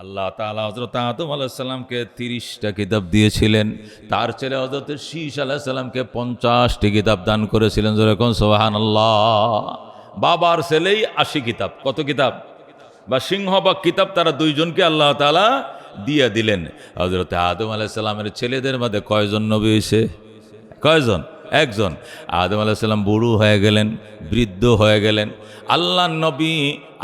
আল্লাহ তাআলা হযরত আদম আলাইহিস সালামকে 30টা কিতাব দিয়েছিলেন, তার ছেলে হযরত শীশ আলাইহিস সালামকে 50টি কিতাব দান করেছিলেন। যেরকম সুবহানাল্লাহ। বাবার ছেলেই 80 কিতাব। কত কিতাব? বা সিংহভাগ কিতাব তারা দুইজনকে আল্লাহ তাআলা দিয়ে দিলেন। হযরত আদম আলাইহিস সালামের ছেলেদের মধ্যে কয়জন নবী হয়েছে? কয়জন? একজন। আদম আলাইহিস সালাম বুড়ো হয়ে গেলেন, বৃদ্ধ হয়ে গেলেন। আল্লাহর নবী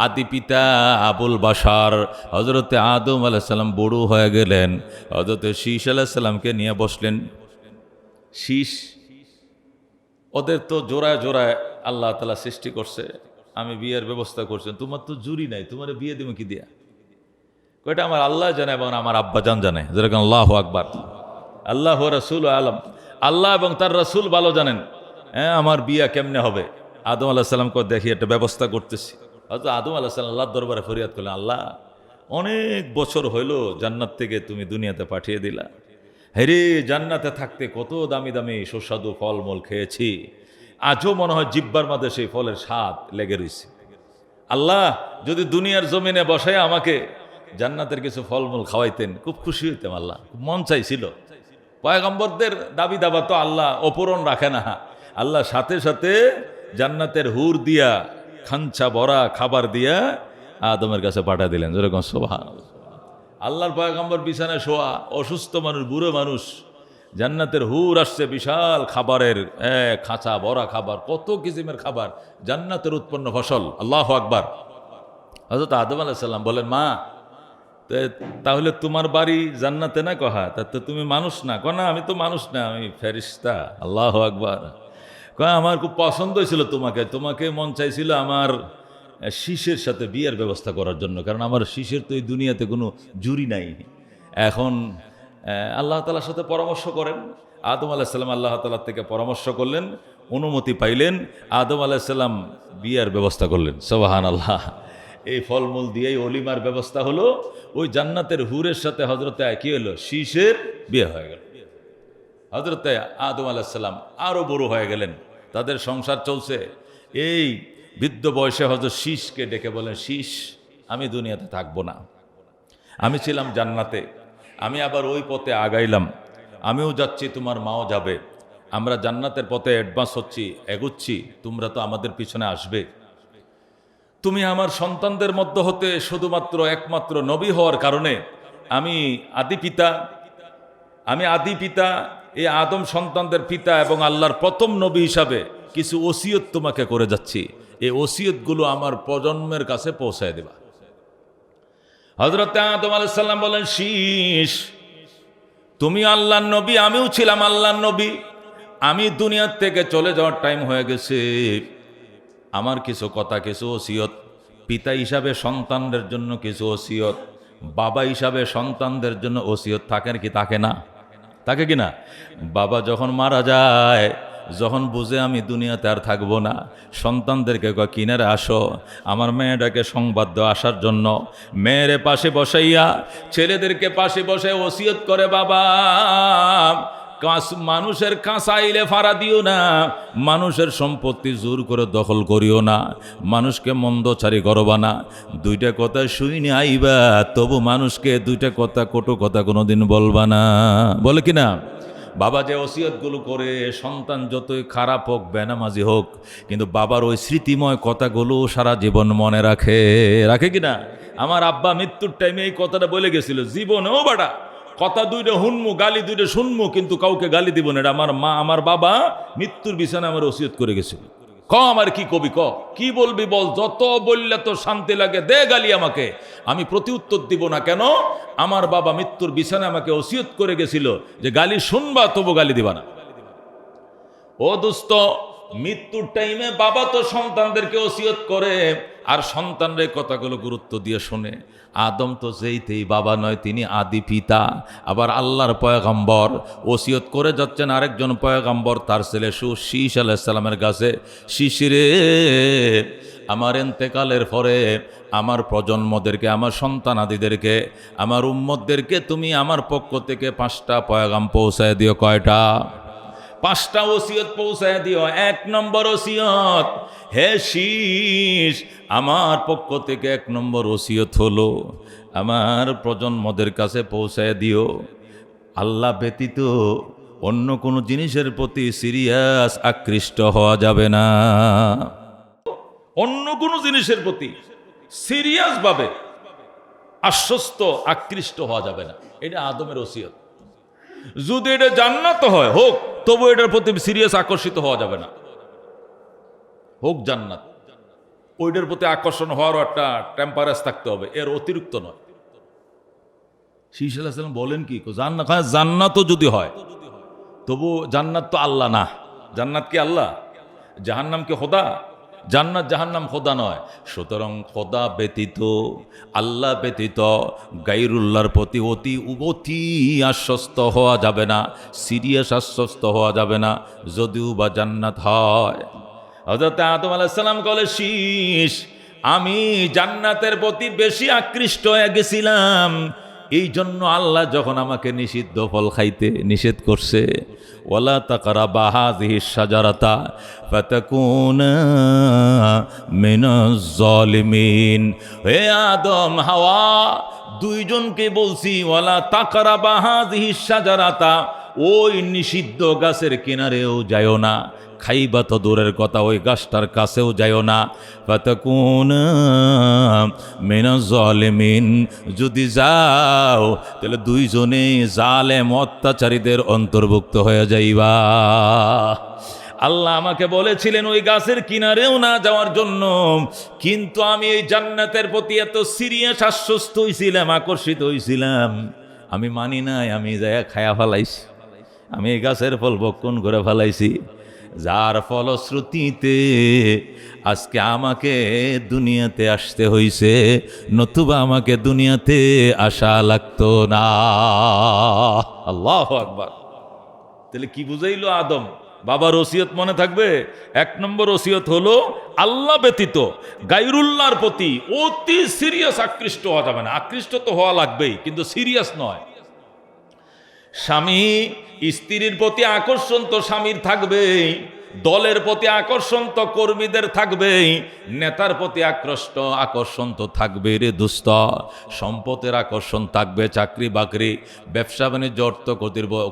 আদি পিতা আবুল বাশার হযরতে আদম আলাইহিস সালাম বুড়ো হয়ে গেলেন। হযরতে শীশ আলাইহিস সালামকে নিয়ে বসলেন। শীষ ওদের তো জোড়ায় জোড়ায় আল্লাহ তাআলা সৃষ্টি করছে, আমি বিয়ের ব্যবস্থা করছেন, তোমার তো জুরি নাই, তোমার বিয়ে দিব কি দিয়া? কয়টা আমার আল্লাহ জানে এবং আমার আব্বা জান জানে। যেরকম আল্লাহু আকবার, আল্লাহ রাসূল আলম, আল্লাহ এবং তার রাসূল ভালো জানেন। হ্যাঁ, আমার বিয়া কেমনে হবে? আদম আলাইহিস সালামকে দেখি একটা ব্যবস্থা করতেছি। হয়তো আদম আলাইহিস সালাম আল্লাহর দরবারে ফরিয়াদ করলেন, আল্লাহ অনেক বছর হইল জান্নাত থেকে তুমি দুনিয়াতে পাঠিয়ে দিলা। হেরে, জান্নাতে থাকতে কত দামি দামি সুস্বাদু ফলমূল খেয়েছি, আজও মনে হয় জিব্বার মাঝে সেই ফলের স্বাদ লেগে রয়েছে। আল্লাহ যদি দুনিয়ার জমিনে বসায় আমাকে জান্নাতের কিছু ফলমূল খাওয়াইতেন, খুব খুশি হইতাম। আল্লাহ খুব মন চাইছিল। পয়গম্বরদের দাবি দাবা তো আল্লাহ অপূরণ রাখে না। আল্লাহ সাথে সাথে জান্নাতের হুর দিয়া খাঞ্চা ভরা খাবার দিয়া আদমের কাছে পাঠা দিলেন। যেরকম সুবহানাল্লাহ। আল্লাহর পয়গম্বর বিছানায় শোয়া, অসুস্থ মানুষ, বুড়ো মানুষ, জান্নাতের হুর আসছে বিশাল খাবারের খাঁচা ভরা খাবার, কত কিসিমের খাবার, জান্নাতের উৎপন্ন ফসল। আল্লাহু আকবার। হযরত আদম আলাইহিস সালাম বলেন, মা তাহলে তোমার বাড়ি জান্নাতে না? কহা তা তো তুমি মানুষ না? না, আমি তো মানুষ না, আমি ফেরেশতা। আল্লাহু আকবার। কয় আমার খুব পছন্দ হয়েছিল তোমাকে, তোমাকে মন চাইছিল আমার শীষের সাথে বিয়ের ব্যবস্থা করার জন্য, কারণ আমার শীষের তো এই দুনিয়াতে কোনো জুরি নাই। এখন আল্লাহ তাআলার সাথে পরামর্শ করেন। আদম আলাইহিস সালাম আল্লাহ তাআলার থেকে পরামর্শ করলেন, অনুমতি পাইলেন, আদম আলাইহিস সালাম বিয়ের ব্যবস্থা করলেন। সুবহানাল্লাহ। এই ফলমূল দিয়েই অলিমার ব্যবস্থা হলো। ওই জান্নাতের হুরের সাথে হযরতে কি হলো? শীষের বিয়ে হয়ে গেল। হযরতে আদম আলাইহিস সালাম আরো বড় হয়ে গেলেন, তাদের সংসার চলছে। এই বৃদ্ধ বয়সে হযরত শীষকে ডেকে বলেন, শীষ, আমি দুনিয়াতে থাকবো না, আমি ছিলাম জান্নাতে, আমি আবার ওই পথে আগাইলাম, আমিও যাচ্ছি, তোমার মাও যাবে, আমরা জান্নাতের পথে অ্যাডভান্স হচ্ছি, এগুচ্ছি, তোমরা তো আমাদের পিছনে আসবে। তুমি আমার সন্তানদের মধ্য হতে শুধুমাত্র একমাত্র নবী হওয়ার কারণে আমি আদি পিতা, এই আদম সন্তানদের পিতা এবং আল্লাহর প্রথম নবী হিসাবে কিছু ওসিয়ত তোমাকে করে যাচ্ছি, এই ওসিয়তগুলো আমার প্রজন্মের কাছে পৌঁছায় দেবা। হযরত আদম আলাইহিস সালাম বলেন, শীষ, তুমি আল্লাহর নবী, আমিও ছিলাম আল্লাহর নবী, আমি দুনিয়ার থেকে চলে যাওয়ার টাইম হয়ে গেছে, আমার কিছু কথা, কিছু ওসিয়ত, পিতা হিসাবে সন্তানদের জন্য কিছু ওসিয়ত, বাবা হিসাবে সন্তানদের জন্য ওসিয়ত থাকে কি থাকে না? থাকে কি না? বাবা যখন মারা যায়, যখন বুঝে আমি দুনিয়াতে আর থাকবো না, সন্তানদেরকে কিনারে আসো, আমার মেয়েটাকে সংবাদ দেওয়া আসার জন্য। মেয়েরে পাশে বসাইয়া, ছেলেদেরকে পাশে বসে ওসিয়ত করে, বাবা মানুষের কাঁচাইলে ফাড়া দিও না, মানুষের সম্পত্তি জোর করে দখল করিও না, মানুষকে মন্দচারী করবা না, দুইটা কথা শুইনি আইবা, তবু মানুষকে দুইটা কথা, কটু কথা কোনোদিন বলবা না। বলে কিনা? বাবা যে ওসিয়তগুলো করে, সন্তান যতই খারাপ হোক, বেনামাজি হোক, কিন্তু বাবার ওই স্মৃতিময় কথাগুলো সারা জীবন মনে রাখে। রাখে কিনা? আমার আব্বা মৃত্যুর টাইমে এই কথাটা বলে গেছিল, জীবনেও বাড়া কথা দুইটা শুনমু, গালি দুইটা শুনমু, কিন্তু কাউকে গালি দিব না। এটা আমার বাবা মৃত্যুর বিছানায় আমার ওসিয়ত করে গেছিল। আমার কি কবি, কি বলবি বল, যত বললে তো শান্তি লাগে, দে গালি আমাকে, আমি প্রতি উত্তর দিব না। কেন? আমার বাবা মৃত্যুর বিছানায় আমাকে ওসিয়ত করে গেছিল যে গালি শুনবা, তবু গালি দিবা না। ও দোস্ত, মৃত্যুর টাইমে বাবা তো সন্তানদেরকে ওসিয়ত করে, আর সন্তানদের কথাগুলো গুরুত্ব দিয়ে শোনে। আদম তো যেইতেই বাবা নয়, তিনি আদি পিতা, আবার আল্লাহর পয়গম্বর, ওসিয়ত করে যাচ্ছেন আরেকজন পয়গম্বর, তার ছেলে শীষ আলাইহিস সালামের কাছে, শিশিরে আমার ইন্তেকালের পরে আমার প্রজন্মদেরকে, আমার সন্তান আদিদেরকে, আমার উম্মতদেরকে তুমি আমার পক্ষ থেকে 5টা পয়গাম পৌঁছায় দিও। কয়টা? 5টা ওসিয়ত পৌঁছায় দিও। 1 নম্বর ওসিয়ত, হে শীষ, আমার পক্ষ থেকে 1 নম্বর ওসিয়ত হলো, আমার প্রজন্মদের কাছে পৌঁছায় দিও। আল্লাহ ব্যতীত অন্য কোনো জিনিসের প্রতি সিরিয়াস আকৃষ্ট হওয়া যাবে না। অন্য কোনো জিনিসের প্রতি সিরিয়াস ভাবে আশ্বস্ত আকৃষ্ট হওয়া যাবে না। এটা আদমের ওসিয়ত। যদি এটা জান্নাত হয় হোক, তবু এটার প্রতি সিরিয়াস আকর্ষিত হওয়া যাবে না। হোক জান্নাত, ওইটার প্রতি আকর্ষণ হওয়ারও একটা টেম্পারেচার থাকতে হবে, এর অতিরিক্ত নয়। শীশ আলাইহিস সালাম বলেন কি, জান্নাতও যদি হয় তবু জান্নাত তো আল্লাহ না। জান্নাত কি আল্লাহ? জাহান্নাম কি খোদা? জান্নাত জাহান্নাম খোদা নয়। সুতরাং খোদা ব্যতীত, আল্লাহ ব্যতীত গায়রুল্লাহর প্রতি অতি আশ্বস্ত হওয়া যাবে না, সিরিয়াস আশ্বস্ত হওয়া যাবে না, যদিও বা জান্নাত হয়। হযরত আদম আলাইহিস সালাম বলে, শীষ, আমি জান্নাতের প্রতি বেশি আকৃষ্ট হয়ে গেছিলাম। এই জন্য আল্লাহ যখন আমাকে নিষিদ্ধ ফল খাইতে নিষেধ করছে, ওয়ালা তাকরাবা হাযিহিশ শাজারাতা ফাতাকুনা মিনাজ জালিমিন, হে আদম হাওয়া দুইজনকে বলছি, ওয়ালা তাকরাবা হাযিহিশ শাজারাতা, ওই নিষিদ্ধ গাছের কিনারেও যায়ও না, খাইবা তো দূরের কথা, ওই গাছটার কাছেও যাইও না। ফাতাকুনা মিনাজ জালিমিন, যদি যাও তাহলে দুইজনে জালেম অত্যাচারীদের অন্তর্ভুক্ত হয়ে যাইবা। আল্লাহ আমাকে বলেছিলেন ওই গাছের কিনারেও না যাওয়ার জন্য, কিন্তু আমি এই জান্নাতের প্রতি এত সিরিয়াস আশ্বস্ত হইছিলাম, আকর্ষিত হইছিলাম, আমি মানি নাই, আমি যাইয়া খায়া ফেলাইছি, আমি এই গাছের ফল ভক্ষণ করে ফেলাইছি, যার ফলশ্রুতিতে আজকে আমাকে দুনিয়াতে আসতে হইছে, নতুবা আমাকে দুনিয়াতে আসা লাগতো না। আল্লাহু আকবার। তাহলে কি বুঝাইলো আদম? বাবার ওসিয়ত মনে থাকবে? 1 নম্বর ওসিয়ত হলো আল্লাহ ব্যতীত গায়রুল্লাহর প্রতি অতি সিরিয়াস আকৃষ্ট হওয়া যাবে না। আকৃষ্ট তো হওয়া লাগবেই, কিন্তু সিরিয়াস নয়। স্বামী স্ত্রীর প্রতি আকর্ষণ তো স্বামীর থাকবেই, দলের প্রতি আকর্ষণ তো কর্মীদের থাকবেই, নেতার প্রতি আকর্ষণ তো থাকবে রে দোস্ত, সম্পদের আকর্ষণ থাকবে, চাকরি বাকরি ব্যবসা বাণিজ্য অর্থ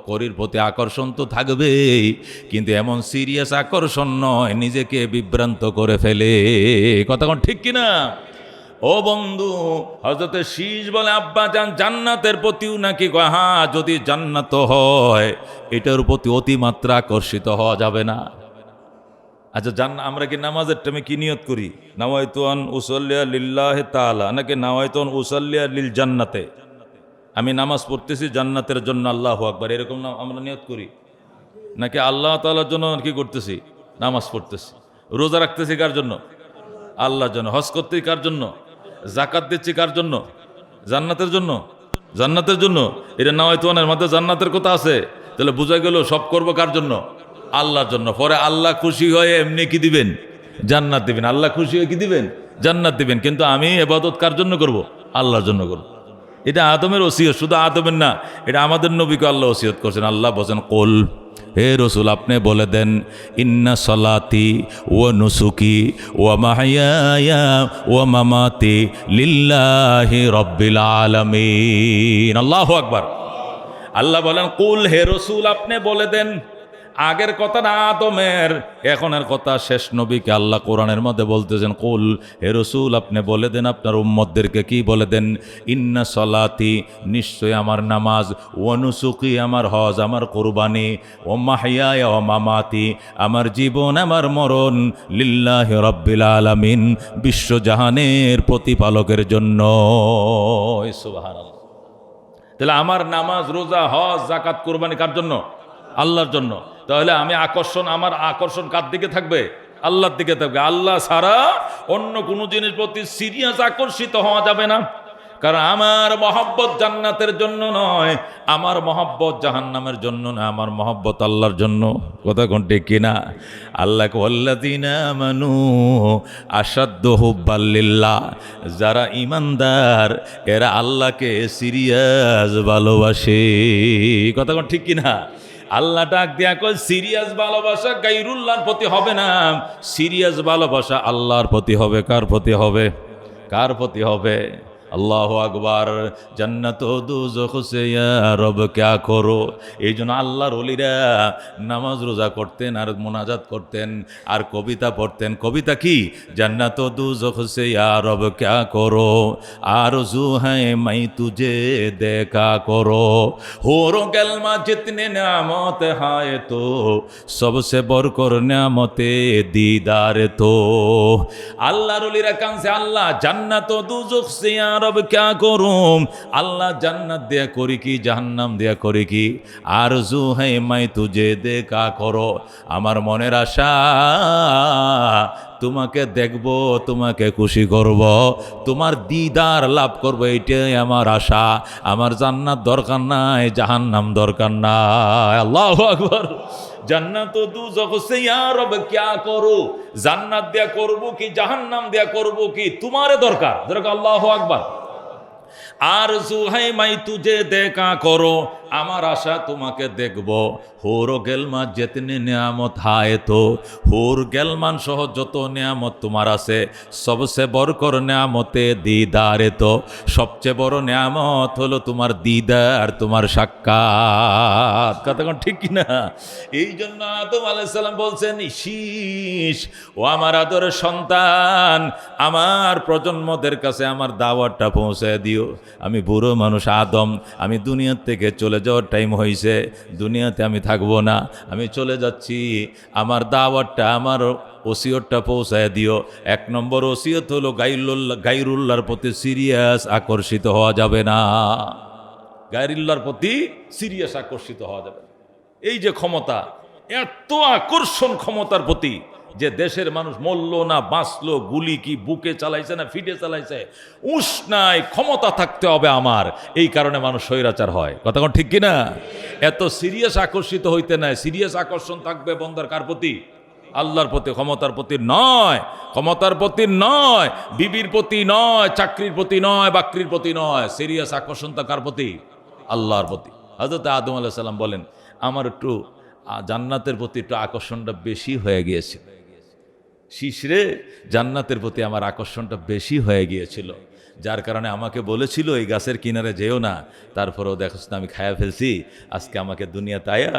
করির প্রতি আকর্ষণ তো থাকবেই, কিন্তু এমন সিরিয়াস আকর্ষণ নয় নিজেকে বিভ্রান্ত করে ফেলে। কথা কোন ঠিক কিনা? ও বন্ধু, হযরত শীষ বলে, আব্বা জান জান্নাতের প্রতিও নাকি, হ্যাঁ যদি জান্নাত হয় এটার প্রতি অতিমাত্রা আকর্ষিত হওয়া যাবে না। আচ্ছা আমরা কি নামাজের টাইমে কি নিয়ত করি? নাওয়াইতু আন উসাল্লিয়া লিল্লাহি তাআলা, নাকি নাওয়াইতু আন উসাল্লিয়া লিল জান্নাতে, আমি নামাজ পড়তেছি জান্নাতের জন্য, আল্লাহু আকবার, এরকম আমরা নিয়ত করি? নাকি আল্লাহ তাআলার জন্য কি করতেছি? নামাজ পড়তেছি। রোজা রাখতেছি কার জন্য? আল্লাহর জন্য। হজ করতেছি কার জন্য? যাকাত দিচ্ছি কার জন্য? জান্নাতের জন্য। জান্নাতের জন্য। এটা নাওয়াইতু আনের মধ্যে জান্নাতের কথা আছে, তাহলে বোঝা গেল সব করবো কার জন্য? আল্লাহর জন্য। পরে আল্লাহ খুশি হয়ে এমনি কি দিবেন? জান্নাত দিবেন। আল্লাহ খুশি হয়ে কি দিবেন? জান্নাত দিবেন। কিন্তু আমি ইবাদত কার জন্য করব? আল্লাহর জন্য করব। এটা আদমের ওসিয়ত, শুধু আদমের না, এটা আমাদের নবীকে আল্লাহ ওসিয়ত করছেন। আল্লাহ বলেন, কুল, হে রসুল আপনি বলে দেন, ইন্না সলাতি ওয়া নুসুকি ওয়া মাহইয়ায়া ওয়া মামাতি লিল্লাহি রাব্বিল আলামিন। আল্লাহু আকবার। আল্লাহ বলেন, কুল, হে রসুল আপনি বলে দেন। আগের কথা না আদমের, এখনের কথা শেষ নবীকে আল্লাহ কোরআনের মধ্যে বলতেছেন, কুল, হে রসুল আপনি বলে দেন আপনার উম্মতদেরকে, কি বলে দেন? ইন্না সলাতি, নিশ্চয় আমার নামাজ, ওয়া নুসুকি আমার হজ, আমার কুরবানি, ও মাহইয়া ও মামাতি আমার জীবন আমার মরণ, লিল্লাহি রাব্বিল আলামিন বিশ্বজাহানের প্রতিপালকের জন্য। সুবহানাল্লাহ। তাহলে আমার নামাজ, রোজা, হজ, যাকাত, কুরবানি কার জন্য? আল্লাহর জন্য। তাহলে আমার আকর্ষণ কার দিকে থাকবে? আল্লাহর দিকে থাকবে। আল্লাহ ছাড়া অন্য কোনো জিনিস প্রতি সিরিয়াস আকর্ষিত হওয়া যাবে না। কারণ আমার মহব্বত জান্নাতের জন্য নয়, আমার মহব্বত জাহান্নামের জন্য না, আমার মহব্বত আল্লাহর জন্য। কথা কোন ঠিক কিনা? আল্লাহ ওয়াল্লাযীনা আমানু আশাদ্দু হুব্বাল লিল্লাহ, যারা ঈমানদার এরা আল্লাহকে সিরিয়াস ভালোবাসে। কথা কোন ঠিক কিনা? আল্লাহ ডাক দিয়া কয়, সিরিয়াস ভালোবাসা গায়রুল্লাহর প্রতি হবে না, সিরিয়াস ভালোবাসা আল্লাহর প্রতি হবে। কার প্রতি হবে? কার প্রতি হবে? আল্লাহু আকবার। জান্নাত ও দোজখ সে ইয়া রব ক্যা করো। এই জন্য আল্লাহর ওলিরা নামাজ রোজা করতেন আর মোনাজাত করতেন আর কবিতা পড়তেন। কবিতা কি? জান্নাত ও দোজখ সে ইয়া রব ক্যা করো, আরজু হ্যায় মাই তুঝে দেখা করো, হোরো গেলমা জিতনে নিয়ামত হায় তো সবসে বরকর নিয়ামতে দিদার তো। আল্লাহর ওলিরা কানছে, আল্লাহ জান্নাত ও দোজখ সে ইয়া রব ক্যা করুম। আল্লাহ জান্নাত দেয়া করি কি জাহান্নাম দেয়া করি কি, আরজু হ্যায় মাই তুঝে দেখা করো, আমার মনের আশা তোমাকে দেখব, তোমাকে খুশি করব, তোমার দিদার লাভ করব, এইটাই আমার আশা। আমার জান্নাত দরকার নাই, জাহান্নাম দরকার নাই। আল্লাহু আকবার। জান্নাত ও দোজখ সে ইয়া রব ক্যা করো, জান্নাত দেয়া করব কি জাহান্নাম দেয়া করব কি তোমারে দরকার। আল্লাহু আকবার। আর জুহাই মাই তুঝে দেখা করো, আমার আশা তোমাকে দেখব। হোর গেলমান যেতনে নিয়ামত হায় তো, হোর গেলমান সহ যত নিয়ামত তোমার আছে, সবচেয়ে বরকর নিয়ামতে দিদারে তো, সবচেয়ে বড় নিয়ামত হলো তোমার দিদার, তোমার সাক্ষাৎ। কথা কোন ঠিক কিনা? এই জন্য আদম আলাইহিস সালাম বলছেন, শীষ ও আমার আদরের সন্তান, আমার প্রজন্মদের কাছে আমার দাওয়াতটা পৌঁছে দিও। আমি বুড়ো মানুষ আদম, আমি দুনিয়ার থেকে চলে যাওয়ার টাইম হয়েছে, দুনিয়াতে আমি থাকবো না, আমি চলে যাচ্ছি। আমার দাওয়াতটা, আমার ওসিয়তটা পৌঁছায় দিও। এক নম্বর ওসিয়ত হলো গায়রুল্লাহর প্রতি সিরিয়াস আকর্ষিত হওয়া যাবে না। গায়রুল্লাহর প্রতি সিরিয়াস আকর্ষিত হওয়া যাবে না। এই যে ক্ষমতা, এত আকর্ষণ ক্ষমতার প্রতি, যে দেশের মানুষ মরল না বাঁচলো, গুলি কি বুকে চালাইছে না ফিটে চালাইছে, উষ্ণায় ক্ষমতা থাকতে হবে আমার, এই কারণে মানুষ স্বৈরাচার হয়। কথা কোন ঠিক কিনা? এত সিরিয়াস আকর্ষিত হইতে নাই। সিরিয়াস আকর্ষণ থাকবে বন্দার কার প্রতি? আল্লাহর প্রতি, ক্ষমতার প্রতি নয়। ক্ষমতার প্রতি নয়, বিবির প্রতি নয়, চাকরির প্রতি নয়, বাকরির প্রতি নয়। সিরিয়াস আকর্ষণ তো কার প্রতি? আল্লাহর প্রতি। হযরত আদম আলাইহিস সালাম বলেন, আমার একটু জান্নাতের প্রতি একটু আকর্ষণটা বেশি হয়ে গিয়েছে। শিশরে জান্নাতের প্রতি আমার আকর্ষণটা বেশি হয়ে গিয়েছিল, যার কারণে আমাকে বলেছিল এই গাছের কিনারে যেও না। তারপরেও দেখোস না আমি খায়া ফেলছি। আজকে আমাকে দুনিয়াতে আয়া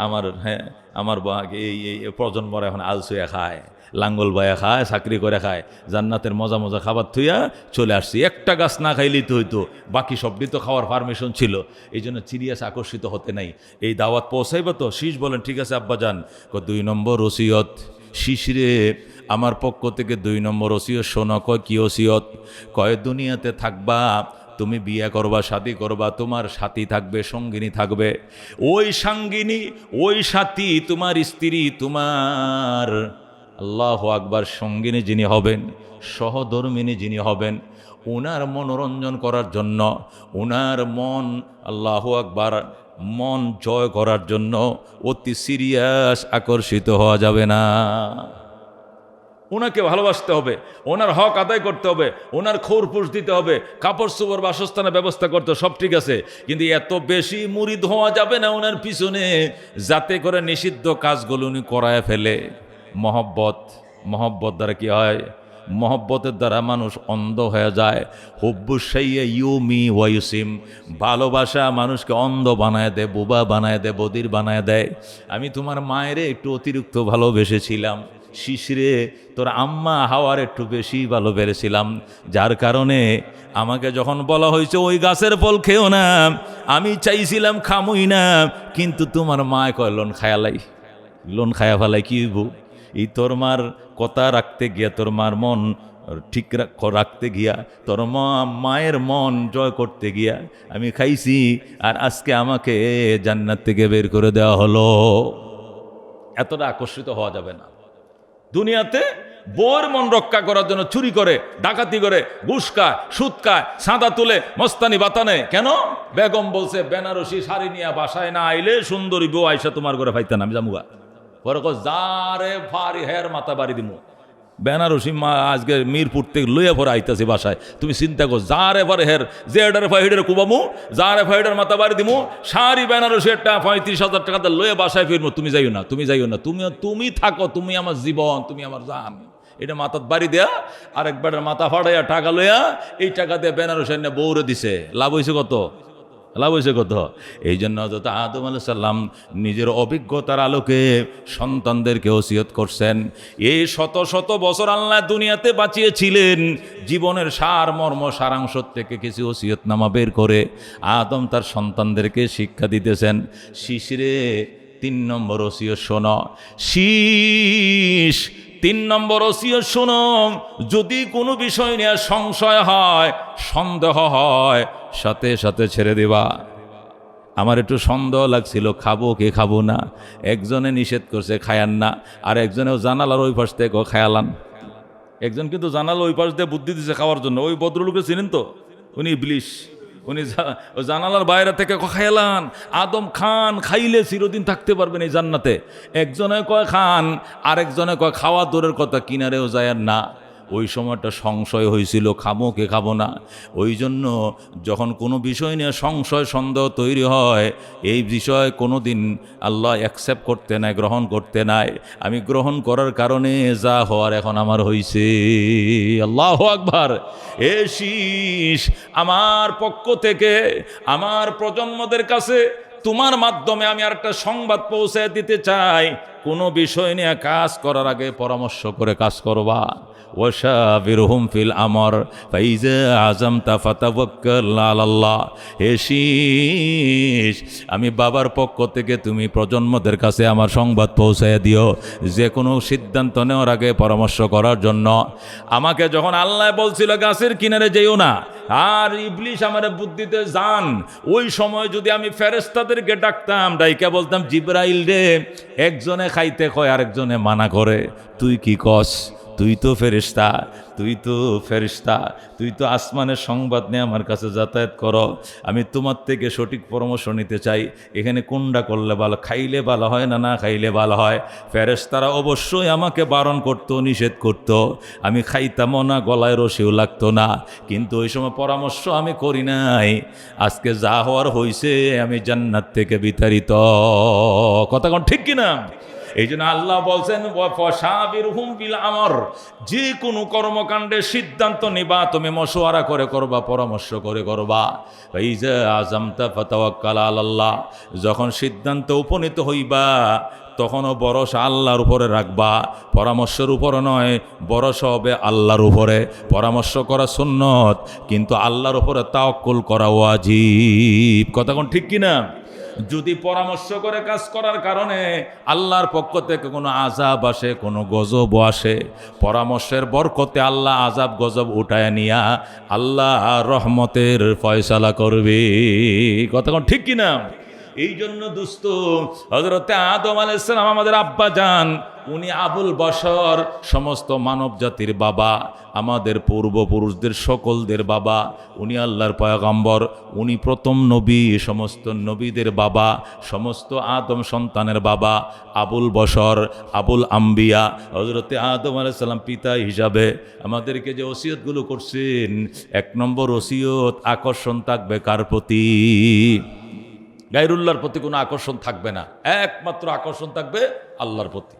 আমার এই প্রজন্মরা এখন আলসুয়া খায়, লাঙ্গল বায়া খায়, চাকরি করে খায়, জান্নাতের মজা মজা খাবার থুইয়া চলে আসছি। একটা গাছ না খাইলেই তো হইতো, বাকি সবটি তো খাওয়ার পারমিশন ছিল। এই জন্য সিরিয়াস আকর্ষিত হতে নাই। এই দাওয়াত পৌঁছাইবা তো? শীষ বলেন, ঠিক আছে আব্বাজান। 2 নম্বর ওসিয়ত, শিশিরে আমার পক্ষ থেকে 2 নম্বর ওসিয়ত শোনো। কয় কি ওসিয়ত? কয় দুনিয়াতে থাকবা, তুমি বিয়ে করবা, শাদী করবা, তোমার সাথী থাকবে, সঙ্গিনী থাকবে। ওই সঙ্গিনী, ওই সাথী, তোমার স্ত্রী, তোমার আল্লাহু আকবার সঙ্গিনী যিনি হবেন, সহধর্মিনী যিনি হবেন, ওনার মনোরঞ্জন করার জন্য, ওনার মন আল্লাহু আকবার মন জয় করার জন্য অতি সিরিয়াস আকর্ষিত হওয়া যাবে না। ওনাকে ভালোবাসতে হবে, ওনার হক আদায় করতে হবে, ওনার খোরপোশ দিতে হবে, কাপড় চোপড় বাসস্থানের ব্যবস্থা করতে, সব ঠিক আছে। কিন্তু এত বেশি মুরিদ হওয়া যাবে না ওনার পিছনে, যাতে করে নিষিদ্ধ কাজগুলো উনি করায় ফেলে। মহব্বত দ্বারা কি হয়? মহব্বতের দ্বারা মানুষ অন্ধ হয়ে যায়। হুব্বুসাইয়া ইউমি ওয়াইসিম, ভালোবাসা মানুষকে অন্ধ বানায় দেয়, বোবা বানায় দেয়, বদির বানায় দেয়। আমি তোমার মায়েরে একটু অতিরিক্ত ভালোবেসেছিলাম, শিশিরে তোর আম্মা হাওয়ার একটু বেশি ভালোবেসেছিলাম, যার কারণে আমাকে যখন বলা হয়েছে ওই গাছের ফল খেও না, আমি চাইছিলাম খামুই না, কিন্তু তোমার মা কয় লোন খায়া ফেলাই কি হইব? এই তোর মার কথা রাখতে গিয়া, তোর মার মন ঠিক রাখতে গিয়া, তোর মায়ের মন জয় করতে গিয়া আমি খাইছি, আর আজকে আমাকে জান্নাত থেকে বের করে দেওয়া হলো। এতটা আকর্ষিত হওয়া যাবে না। দুনিয়াতে বউর মন রক্ষা করার জন্য চুরি করে, ডাকাতি করে, ঘুষ খায়, সুদ খায়, সাদা তুলে, মস্তানি বাতানে। কেন? বেগম বলছে বেনারসি শাড়ি নিয়ে বাসায় না আইলে সুন্দরী বউ আইসা তোমার ঘরে ফাইতে না, আমি জামুগা। পরে যারে ভারি হের মাথা বাড়ি দিমু, বেনারসি মা আজকে মিরপুর থেকে লইয়া পরে আইতাছি বাসায়, তুমি চিন্তা কর, যারে পরে হের যে এডারে ফাইডের কুবামু, যারে ফাইডের মাথা বাড়ি দিমু, শাড়ি বেনারসি একটা 35,000 টাকা লইয়া বাসায় ফিরবো। তুমি যাইও না, তুমি থাকো, তুমি আমার জীবন, তুমি আমার জান। এটা মাথার বাড়ি দেয়া আর একবার মাথা ফাটাইয়া টাকা লইয়া এই টাকা দিয়ে বেনারস এনে বউরে দিছে। লাভ হয়েছে কত? লাভ হয়েছে কত? এই জন্য হযরত আদম আলাইহিস সালাম নিজের অভিজ্ঞতার আলোকে সন্তানদেরকে ওসিয়ত করছেন। এই শত শত বছর আল্লাহ দুনিয়াতে বাঁচিয়েছিলেন, জীবনের সার মর্ম সারাংশ থেকে কিছু ওসিয়তনামা বের করে আদম তার সন্তানদেরকে শিক্ষা দিতেছেন। শিশিরে 3 নম্বর ওসিয়ত শোনো, শীষ 3 নম্বর ওসিয়ত শোনো, যদি কোনো বিষয় নিয়ে সংশয় হয়, সন্দেহ হয়, সাথে সাথে ছেড়ে দিবা। আমার একটু সন্দেহ লাগছিল খাবো কি খাবো না, একজনে নিষেধ করছে খায়ান না, আর একজনেও জানালার ওই পাশ থেকে খায়ালান। একজন কিন্তু জানালা ওই পাশ দিয়ে বুদ্ধি দিছে খাওয়ার জন্য, ওই ভদ্রলোকে চিনেন তো, উনি ইবলিশ। উনি জানালার বাইরে থেকে খায়ালান, আদম খান, খাইলে চিরদিন থাকতে পারবেন এই জান্নাতে। একজনে কয় খান, আরেকজনে কয় খাওয়া দূরের কথা, কিনারেও যায় না। ওই সময়টা সংশয় হয়েছিল খাবো কে খাবো না। ওই জন্য যখন কোনো বিষয় নিয়ে সংশয় সন্দেহ তৈরি হয়, এই বিষয় কোনো দিন আল্লাহ অ্যাকসেপ্ট করতে নাই, গ্রহণ করতে নাই। আমি গ্রহণ করার কারণে যা হওয়ার এখন আমার হয়েছে। আল্লাহু আকবার। এ শীষ, আমার পক্ষ থেকে আমার প্রজন্মদের কাছে তোমার মাধ্যমে আমি আর একটা সংবাদ পৌঁছে দিতে চাই, কোনো বিষয় নিয়ে কাজ করার আগে পরামর্শ করে কাজ করবা। ওয়াশাবিরহুম ফিল আমর ফাইজা আযামতা ফাতাওয়াক্কাল আলাল্লাহ। হে শীষ, আমি বাবার পক্ষ থেকে তুমি প্রজন্মদের কাছে আমার সংবাদ পৌঁছায় দিও, যে কোনো সিদ্ধান্ত নেওয়ার আগে পরামর্শ করার জন্য। আমাকে যখন আল্লাহ বলছিল গাছের কিনারে যেও না, আর ইবলিশ আমারে বুদ্ধিতে যান, ওই সময় যদি আমি ফেরেশতাদেরকে ডাকতাম, ডাইকা বলতাম জিবরাইল রে, একজনে খাইতে কয় আরেকজনে মানা করে, তুই কি কস? তুই তো ফেরেশতা, তুই তো আসমানের সংবাদ নিয়ে আমার কাছে যাতায়াত করো। আমি তোমার থেকে সঠিক পরামর্শ নিতে চাই, এখানে কোনটা করলে ভালো, খাইলে ভালো হয় না না খাইলে ভালো হয়। ফেরেশতারা অবশ্যই আমাকে বারণ করতো, নিষেধ করতো, আমি খাইতামও না, গলায় রশিও লাগতো না, কিন্তু ওই সময় পরামর্শ আমি করি নাই। আজকে যা হওয়ার হয়েছে, আমি জান্নাত থেকে বিতাড়িত। কথা কোন ঠিক কিনা? এই জন্য আল্লাহ বলছেন ওয়াশাবিরহুম বিল আমর, যে কোনো কর্মকাণ্ডে সিদ্ধান্ত নিবা তুমি মশওয়ারা করে করবা, পরামর্শ করে করবা। ফাইজা আযামতা ফাতাওয়াক্কাল আলাল্লাহ, যখন সিদ্ধান্ত উপনীত হইবা তখনও ভরসা আল্লাহর উপরে রাখবা, পরামর্শের উপরে নয়, ভরসা হবে আল্লাহর উপরে। পরামর্শ করা সুন্নত, কিন্তু আল্লাহর উপরে তাওয়াক্কুল করা ওয়াজিব। কথা কোন ঠিক কিনা? যদি পরামর্শ করে কাজ করার কারণে আল্লাহর পক্ষ থেকে কোনো আযাব আসে, কোনো গজব আসে, পরামর্শের বরকতে আল্লাহ আযাব গজব উঠায় নিয়া আল্লাহ রহমতের ফয়সালা করবে। কথা কোন ঠিক কিনা? এই জন্য দোস্ত, হযরতে আদম আলাইহিস সালাম আমাদের আব্বা জান, উনি আবুল বশর, সমস্ত মানব জাতির বাবা, আমাদের পূর্বপুরুষদের সকলদের বাবা। উনি আল্লাহর পয়গম্বর, উনি প্রথম নবী, সমস্ত নবীদের বাবা, সমস্ত আদম সন্তানের বাবা। আবুল বশর, আবুল আম্বিয়া, হযরতে আদম আলাইহিস সালাম পিতা হিসাবে আমাদেরকে যে ওসিয়তগুলো করছেন, 1 নম্বর ওসিয়ত, আকর্ষণ থাকবে কার প্রতি? গায়রুল্লাহর প্রতি কোনো আকর্ষণ থাকবে না, একমাত্র আকর্ষণ থাকবে আল্লাহর প্রতি।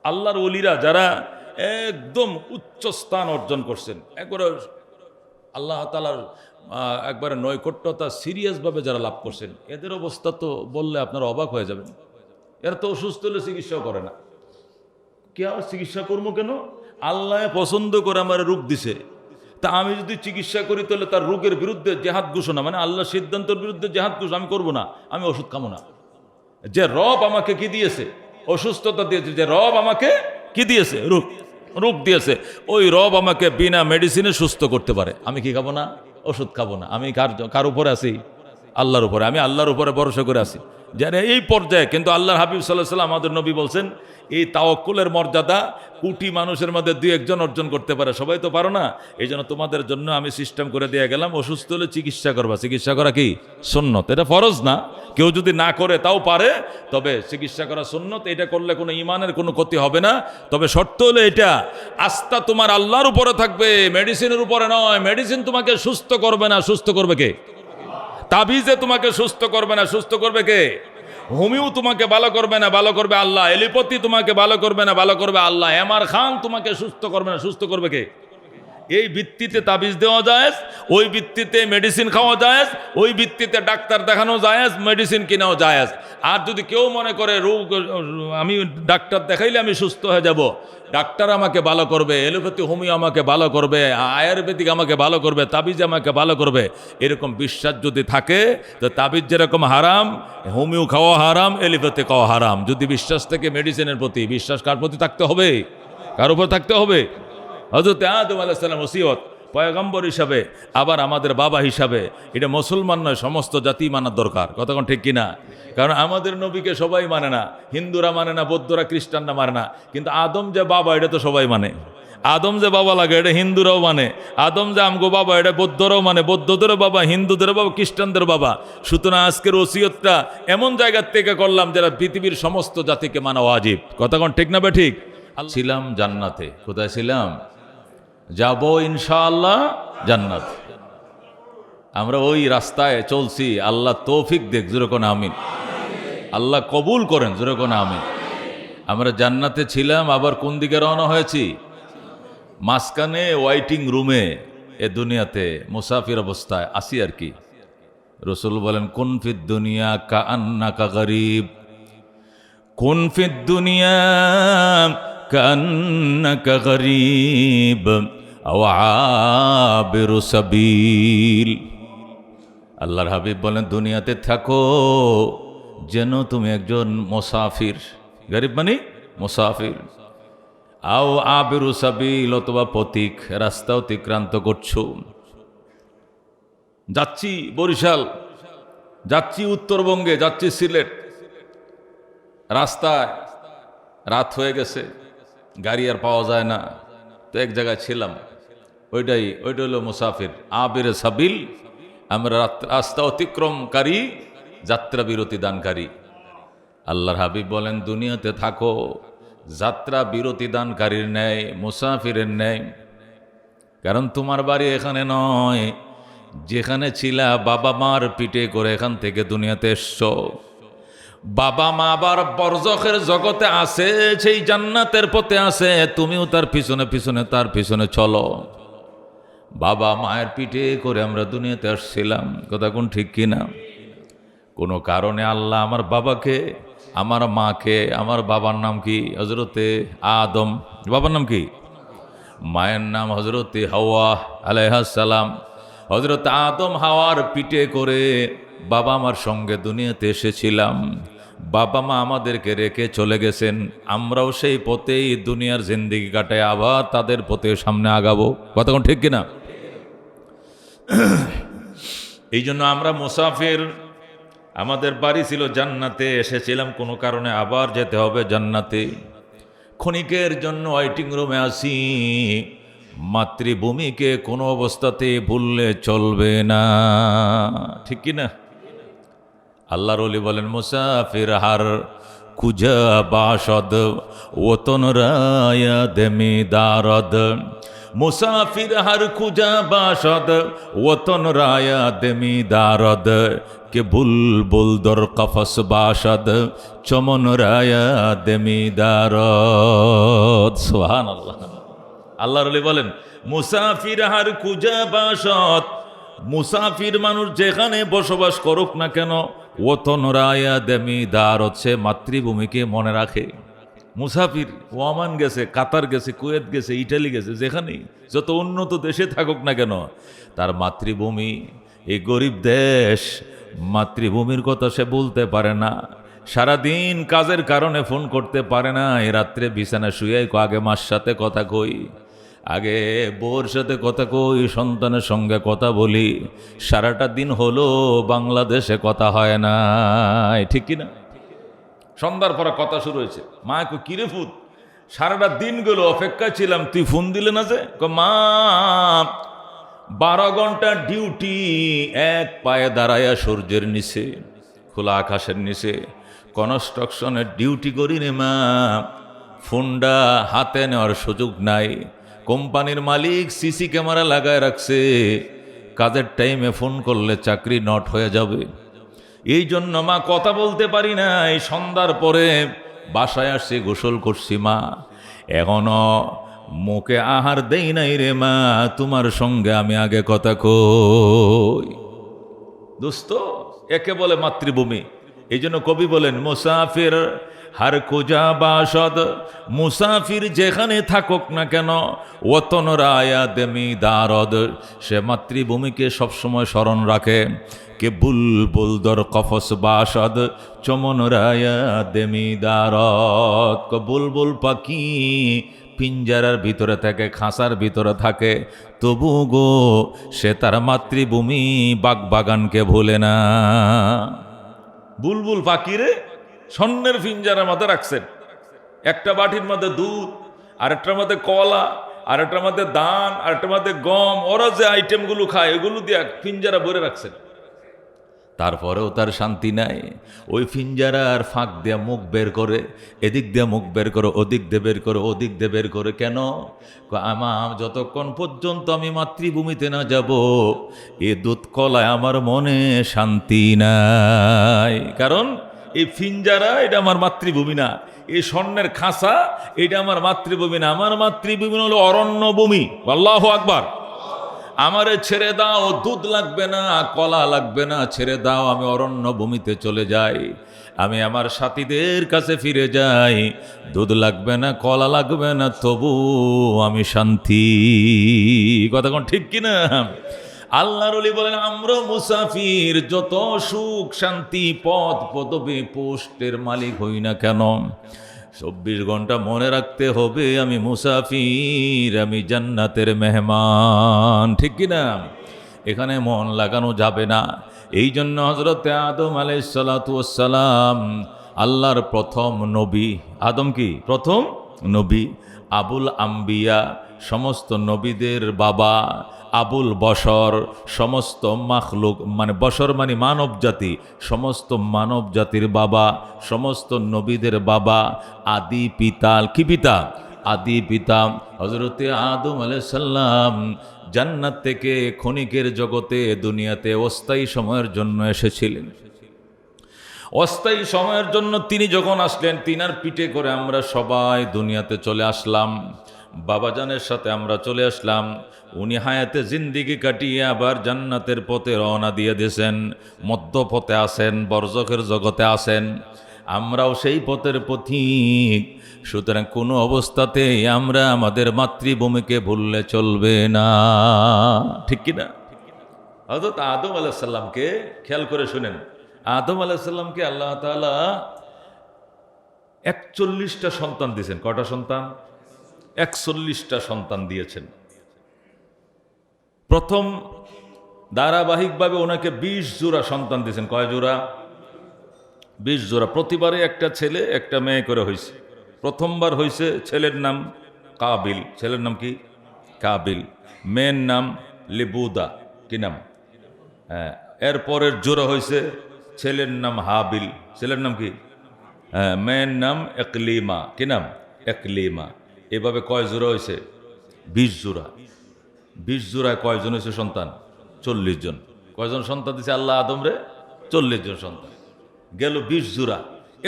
আল্লাহর ওলিরা যারা একদম উচ্চ স্থান অর্জন করছেন, একবারে আল্লাহ তাআলার একবারে নৈকট্যতা সিরিয়াসভাবে যারা লাভ করছেন, এদের অবস্থা তো বললে আপনারা অবাক হয়ে যাবেন। এরা তো অসুস্থ হলে চিকিৎসাও করে না। কে আর চিকিৎসা করবো কেন? আল্লাহ পছন্দ করে আমার রোগ দিছে, তা আমি যদি চিকিৎসা করি তাহলে তার রোগের বিরুদ্ধে জেহাদ ঘোষণা, মানে আল্লাহ সিদ্ধান্তের বিরুদ্ধে জেহাদ ঘোষণা আমি করবো না। আমি ওষুধ খাবো না। যে রব আমাকে কি দিয়েছে? অসুস্থতা দিয়েছে। যে রব আমাকে কি দিয়েছে? রোগ দিয়েছে। ওই রব আমাকে বিনা মেডিসিনে সুস্থ করতে পারে। আমি কি খাবো না? ওষুধ খাবো না। আমি কার উপরে আছি? আল্লাহর উপরে। আমি আল্লাহর উপরে ভরসা করে আছি। যারা এই পর্যায়ে, কিন্তু আল্লাহর হাবিব সাল্লাল্লাহু আলাইহি ওয়াসাল্লাম আমাদের নবী বলছেন, এই তাওয়াক্কুলের মর্যাদা কোটি মানুষের মধ্যে 2-1 জন অর্জন করতে পারে, সবাই তো পারো না। এই জন্য তোমাদের জন্য আমি সিস্টেম করে দিয়ে গেলাম, অসুস্থ হলে চিকিৎসা করবা। চিকিৎসা করা কি সুন্নত, এটা ফরজ না। কেউ যদি না করে তাও পারে, তবে চিকিৎসা করা সুন্নত। এটা করলে কোনো ইমানের কোনো ক্ষতি হবে না। তবে শর্ত হলো এটা, আস্থা তোমার আল্লাহর উপরে থাকবে, মেডিসিনের উপরে নয়। মেডিসিন তোমাকে সুস্থ করবে না, সুস্থ করবে কে? তাবিজে তোমাকে সুস্থ করবে না, সুস্থ করবে কে? হোমিও তোমাকে ভালো করবে না, ভালো করবে আল্লাহ। এলিপতি তোমাকে ভালো করবে না, ভালো করবে আল্লাহ। এমআর খান তোমাকে সুস্থ করবে না, সুস্থ করবে কে? এই ভিত্তিতে তাবিজ দেওয়া যায়, ওই ভিত্তিতে মেডিসিন খাওয়া যায়, ওই ভিত্তিতে ডাক্তার দেখানো যায়, মেডিসিন কিনাও যায়। আর যদি কেউ মনে করে রোগ আমি ডাক্তার দেখাইলে আমি সুস্থ হয়ে যাব, ডাক্তার আমাকে ভালো করবে, এলোপ্যাথি হোমিও আমাকে ভালো করবে, আয়ুর্বেদিক আমাকে ভালো করবে, তাবিজ আমাকে ভালো করবে, এরকম বিশ্বাস যদি থাকে তো তাবিজ যেরকম হারাম, হোমিও খাওয়া হারাম, এলোপ্যাথি খাওয়া হারাম। যদি বিশ্বাস থেকে মেডিসিনের প্রতি, বিশ্বাস কার প্রতি থাকতে হবে? কার উপর থাকতে হবে? হযরত আদম আলাইহিস সালাম ওসিয়ত পয়গম্বর হিসাবে, আবার আমাদের বাবা হিসাবে, এটা মুসলমান নয় সমস্ত জাতি মানার দরকার। কতক্ষণ ঠিক কিনা? কারণ আমাদের নবীকে সবাই মানে না, হিন্দুরা মানে না, বৌদ্ধরা খ্রিস্টানরা মানে না, কিন্তু আদম যে বাবা এটা তো সবাই মানে। আদম যে বাবা লাগে এটা হিন্দুরাও মানে, আদম যে আমগো বাবা এটা বৌদ্ধরাও মানে, বৌদ্ধদেরও বাবা, হিন্দুদের বাবা, খ্রিস্টানদের বাবা। সুতরাং আজকের ওসিয়তটা এমন জায়গার থেকে করলাম যারা পৃথিবীর সমস্ত জাতিকে মানা ওয়াজিব। কতক্ষণ ঠিক না বে ঠিক? ছিলাম জান্নাতে। কোথায় ছিলাম? যাব ইনশাআল্লাহ জান্নাত। আমরা ওই রাস্তায় চলছি। আল্লাহ তৌফিক দেখ, যেরকম আমিন। আল্লাহ কবুল করেন, যেরকম আমিন। আমরা জান্নাতে ছিলাম, আবার কোন দিকে রওনা হয়েছি? মাঝখানে ওয়াইটিং রুমে এ দুনিয়াতে মুসাফির অবস্থায় আসি আর কি। রসুল বলেন, কুন ফিদ দুনিয়া কাআন্নাকা গরীব, কুন ফিদ দুনিয়া কাআন্নাকা গরীব আও আবিরু সাবিল। আল্লাহর হাবিব বলেন, দুনিয়াতে থাকো যেন তুমি একজন মুসাফির। গরিব মানে মুসাফির। আও আবিরু সাবিল, অথবা পথিক, রাস্তা অতিক্রান্ত করছো। যাচ্ছি বরিশাল, যাচ্ছি উত্তরবঙ্গে, যাচ্ছি সিলেট, রাস্তায় রাত হয়ে গেছে, গাড়ি আর পাওয়া যায় না, তো এক জায়গায় ছিলাম। ওইটা হলো মুসাফির। আবিরে সাবিল, আমরা রাস্তা অতিক্রমকারী, যাত্রা বিরতি দানকারী। আল্লাহর হাবিব বলেন, দুনিয়াতে থাকো যাত্রা বিরতি দানকারীর ন্যায়, মুসাফিরের ন্যায়। কারণ তোমার বাড়ি এখানে নয়, যেখানে ছিলা বাবা মার পিঠে করে এখান থেকে দুনিয়াতে এসছো। বাবা মা আবার বরজখের জগতে আছে, সেই জান্নাতের পথে আছে, তুমিও তার পিছনে পিছনে তার পিছনে চলো। বাবা মায়ের পিঠে করে আমরা দুনিয়াতে আসছিলাম। কথা কোন ঠিক কিনা? কোনো কারণে আল্লাহ আমার বাবাকে, আমার মাকে, আমার বাবার নাম কি? হযরতে আদম। বাবার নাম কি? মায়ের নাম হযরতে হাওয়া আলাইহিস সালাম। হযরত আদম হাওয়ার পিঠে করে বাবা মার সঙ্গে দুনিয়াতে এসেছিলাম। বাবা মা আমাদেরকে রেখে চলে গেছেন, আমরাও সেই পথেই দুনিয়ার জিন্দেগি কাটায় আবার তাদের পথে সামনে আগাবো। কতক্ষণ ঠিক কিনা? এই জন্য আমরা মুসাফির। আমাদের বাড়ি ছিল জান্নাতে, এসেছিলাম কোনো কারণে, আবার যেতে হবে জান্নাতে। ক্ষণিকের জন্য ওয়াইটিং রুমে আসি। মাতৃভূমিকে কোনো অবস্থাতে ভুললে চলবে না, ঠিক কিনা? আল্লাহর ওলি বলেন, মুসাফির হার কুজা বাসদ ওতন রায়া দেমি দারদ। মুসাফির হার কুজা বাসদ ওতন রায়া দেমি দারদ, কে বুলবুল দর কফস বাসদ চমন রায়া দেমি দারদ। সুবহানাল্লাহ। আল্লাহর ওলি বলেন, মুসাফির হার কুজা বাসদ, মুসাফির মানুষ যেখানে বসবাস করুক না কেন, ওতন রায়া দেমি দার হচ্ছে মাতৃভূমিকে মনে রাখে। মুসাফির ওমান গেছে, কাতার গেছে, কুয়েত গেছে, ইটালি গেছে, যেখানেই যত উন্নত দেশে থাকুক না কেন, তার মাতৃভূমি, এই গরিব দেশ, মাতৃভূমির কথা সে বলতে পারে না। সারাদিন কাজের কারণে ফোন করতে পারে না। এই রাত্রে বিছানা শুয়ে আগে মার সাথে কথা কই, আগে বউর সাথে কথা কই, সন্তানের সঙ্গে কথা বলি। সারাটা দিন হলো বাংলাদেশে কথা হয় না, ঠিক কিনা? সন্ধ্যার পরে কথা শুরু হয়েছে। মা কই, কিরে ফুত, সারাটা দিন গেল অপেক্ষায় ছিলাম, তুই ফোন দিলে না যে? মা 12 ঘন্টা ডিউটি, এক পায়ে দাঁড়ায়া সূর্যের নিচে, খোলা আকাশের নিচে কনস্ট্রাকশনের ডিউটি করি রে মা, ফোনটা হাতে নেওয়ার সুযোগ নাই। কোম্পানির মালিক সিসি ক্যামেরা লাগায় রাখছে, কাজের টাইমে ফোন করলে চাকরি নট হয়ে যাবে। এই জন্য মা কথা বলতে পারি না। এই সন্ধ্যার পরে বাসায় আসছি, গোসল করছি মা, এখনো মুখে আহার দেই নাই রে মা, তোমার সঙ্গে আমি আগে কথা কই। দোস্ত, একে বলে মাতৃভূমি। এই জন্য কবি বলেন, মুসাফির হার কুজা বাসদ, মুসাফির যেখানে থাকুক না কেন, ওতন রায়া দেমি দারদ, সে মাতৃভূমিকে সবসময় স্মরণ রাখে। কে বুলবুল দর কফস বাসদ, চমন রায়া দেমি দারদ। বুলবুল পাখি পিঞ্জারার ভিতরে থাকে, খাঁচার ভিতরে থাকে, তবু গো সে তার মাতৃভূমি বাগবাগানকে ভুলে না। বুলবুল পাখিরে স্বর্ণের পিঞ্জারার মধ্যে রাখছেন, একটা বাটির মধ্যে দুধ, আরেকটার মধ্যে কলা, আরেকটার মধ্যে ধান, আরেকটার মধ্যে গম, ওরা যে আইটেমগুলো খায় এগুলো দিয়ে পিঞ্জারা ভরে রাখছেন। তারপরেও তার শান্তি নাই। ওই পিঞ্জারার ফাঁক দিয়ে মুখ বের করে, এদিক দিয়ে মুখ বের করে, ওদিক দিয়ে বের করে, ওদিক দিয়ে বের করে। কেন? আমার যতক্ষণ পর্যন্ত আমি মাতৃভূমিতে না যাব, এ দুধ কলায় আমার মনে শান্তি নাই। কারণ এই পিঞ্জারা এটা আমার মাতৃভূমি না, এই স্বর্ণের খাঁচা এটা আমার মাতৃভূমি না। আমার মাতৃভূমি হলো অরণ্যভূমি। আল্লাহু আকবার। আমারে ছেড়ে দাও, দুধ লাগবে না, কলা লাগবে না, ছেড়ে দাও, আমি অরণ্য ভূমিতে চলে যাই, আমি আমার সাথীদের কাছে ফিরে যাই, দুধ লাগবে না, কলা লাগবে না, তবু আমি শান্তি। কথা কোন ঠিক কিনা? আল্লাহর ওলি বলেন, আমরা মুসাফির, যত সুখ শান্তি পদ পদবী পোস্টের মালিক হই না কেন, 24 ঘন্টা মনে রাখতে হবে আমি মুসাফির, আমি জান্নাতের মেহমান। ঠিক কিনা? এখানে মন লাগানো যাবে না। এই জন্য হযরত আদম আলাইহিস সালাতু ওয়াস সালাম আল্লাহর প্রথম নবী। আদম কি প্রথম নবী? আবুল আম্বিয়া, সমস্ত নবীদের বাবা। আবুল বশর, সমস্ত মাখলুক, মানে বশর মানে মানব জাতি, সমস্ত মানব জাতির বাবা, সমস্ত নবীদের বাবা, আদি পিতা। কি পিতা? আদি পিতা হযরতে আদম আলাইহিস সালাম জান্নাত থেকে ক্ষণিকের জগতে দুনিয়াতে অস্থায়ী সময়ের জন্য এসেছিলেন। অস্থায়ী সময়ের জন্য তিনি যখন আসলেন, তিনার পিঠে করে আমরা সবাই দুনিয়াতে চলে আসলাম। বাবাজানের সাথে আমরা চলে আসলাম। উনি হায়াতে জিন্দিগি কাটিয়ে আবার জান্নাতের পথে রওনা দিয়ে দিয়েছেন। মধ্যপথে আসেন, বরজখের জগতে আসেন। আমরাও সেই পথের পথিক। সুতরাং কোনো অবস্থাতেই আমরা আমাদের মাতৃভূমিকে ভুললে চলবে না। ঠিক কিনা? হযরত আদম আলাইহিস সালামকে খেয়াল করে শুনেন। আদম আলাইহিস সালামকে আল্লাহ তাআলা 41টা সন্তান দিয়েছেন। কটা সন্তান? 41টা সন্তান দিয়েছেন। প্রথম ধারাবাহিকভাবে ওনাকে 20 জোড়া সন্তান দিয়েছেন। কয় জোড়া? 20 জোড়া। প্রতিবারে একটা ছেলে একটা মেয়ে করে হয়েছে। প্রথমবার হয়েছে ছেলের নাম কাবিল। ছেলের নাম কি? কাবিল। মেয়ের নাম লিবুদা। কি নাম? হ্যাঁ। এরপরের জোড়া হয়েছে ছেলের নাম হাবিল। ছেলের নাম কি? হ্যাঁ। মেয়ের নাম একলিমা। কি নাম? একলিমা। এভাবে কয় জোড়া হয়েছে? 20 জোড়া। 20 জোড়ায় কয়জন হয়েছে সন্তান? 40 জন। কয়জন সন্তান দিছে আল্লাহ আদমরে? 40 জন সন্তান। গেল 20 জোড়া।